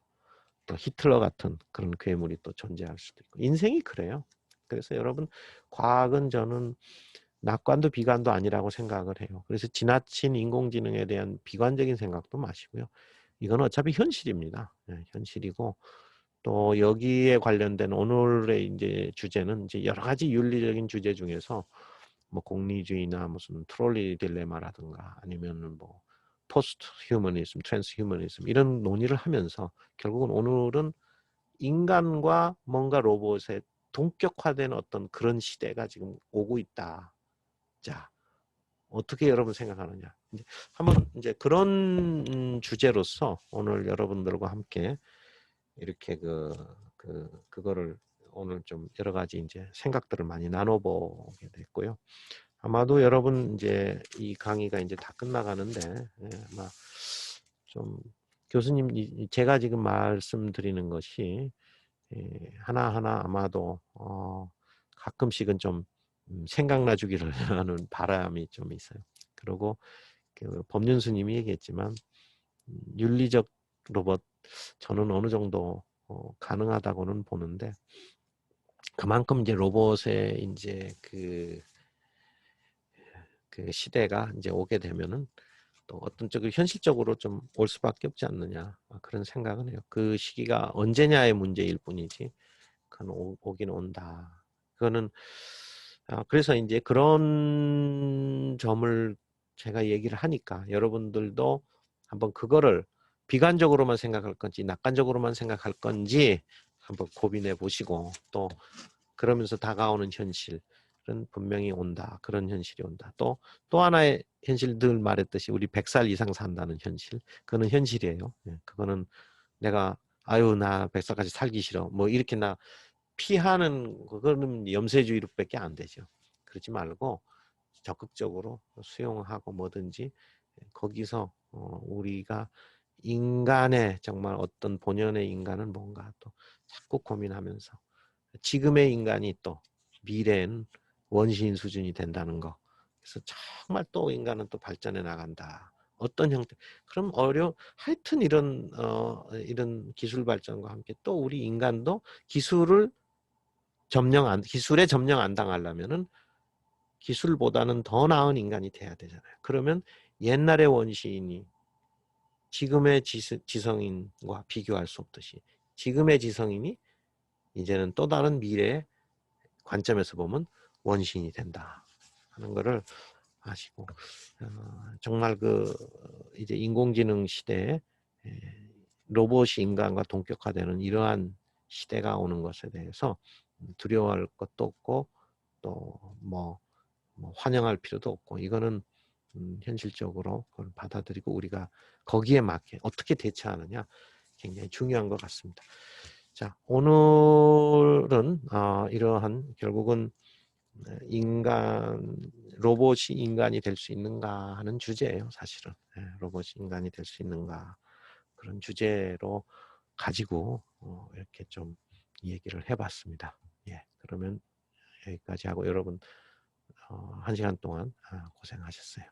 또 히틀러 같은 그런 괴물이 또 존재할 수도 있고 인생이 그래요. 그래서 여러분 과학은 저는 낙관도 비관도 아니라고 생각을 해요. 그래서 지나친 인공지능에 대한 비관적인 생각도 마시고요. 이건 어차피 현실입니다. 네, 현실이고 또 여기에 관련된 오늘의 이제 주제는 이제 여러 가지 윤리적인 주제 중에서 뭐 공리주의나 무슨 트롤리 딜레마라든가 아니면은 뭐 포스트 휴머니즘, 트랜스 휴머니즘 이런 논의를 하면서 결국은 오늘은 인간과 뭔가 로봇의 동격화된 어떤 그런 시대가 지금 오고 있다. 자, 어떻게 여러분 생각하느냐? 이제 한번 이제 그런 주제로서 오늘 여러분들과 함께 이렇게 그거를 오늘 좀 여러 가지 이제 생각들을 많이 나눠보게 됐고요. 아마도 여러분 이제 이 강의가 이제 다 끝나가는데 아마 좀 교수님 제가 지금 말씀드리는 것이 하나하나 아마도 가끔씩은 좀 생각나 주기를 하는 바람이 좀 있어요. 그리고 그 법륜스님이 얘기했지만 윤리적 로봇 저는 어느 정도 가능하다고는 보는데 그만큼 이제 로봇의 이제 그 시대가 이제 오게 되면은 또 어떤 쪽이 현실적으로 좀 올 수밖에 없지 않느냐 그런 생각은 해요. 그 시기가 언제냐의 문제일 뿐이지 그건 오긴 온다. 그거는 그래서 이제 그런 점을 제가 얘기를 하니까 여러분들도 한번 그거를 비관적으로만 생각할 건지 낙관적으로만 생각할 건지 한번 고민해 보시고 또 그러면서 다가오는 현실은 분명히 온다. 그런 현실이 온다. 또 하나의 현실 늘 말했듯이 우리 100살 이상 산다는 현실. 그거는 현실이에요. 그거는 내가 아유 나 100살까지 살기 싫어. 뭐 이렇게 나 피하는 그거는 염세주의로밖에 안 되죠. 그러지 말고 적극적으로 수용하고 뭐든지 거기서 우리가 인간의 정말 어떤 본연의 인간은 뭔가 또 자꾸 고민하면서 지금의 인간이 또 미래엔 원시인 수준이 된다는 거. 그래서 정말 또 인간은 또 발전해 나간다. 어떤 형태? 그럼 하여튼 이런 기술 발전과 함께 또 우리 인간도 기술에 점령 안 당하려면은 기술보다는 더 나은 인간이 돼야 되잖아요. 그러면 옛날의 원시인이 지금의 지성인과 비교할 수 없듯이 지금의 지성인이 이제는 또 다른 미래의 관점에서 보면 원시인이 된다 하는 거를 아시고 정말 이제 인공지능 시대에 로봇이 인간과 동격화되는 이러한 시대가 오는 것에 대해서 두려워할 것도 없고 또 뭐 환영할 필요도 없고 이거는 현실적으로 그걸 받아들이고 우리가 거기에 맞게 어떻게 대처하느냐 굉장히 중요한 것 같습니다. 자, 오늘은 이러한 결국은 로봇이 인간이 될 수 있는가 하는 주제예요, 사실은. 로봇이 인간이 될 수 있는가 그런 주제로 가지고 이렇게 좀 얘기를 해봤습니다. 예, 그러면 여기까지 하고 여러분 1시간 동안 고생하셨어요.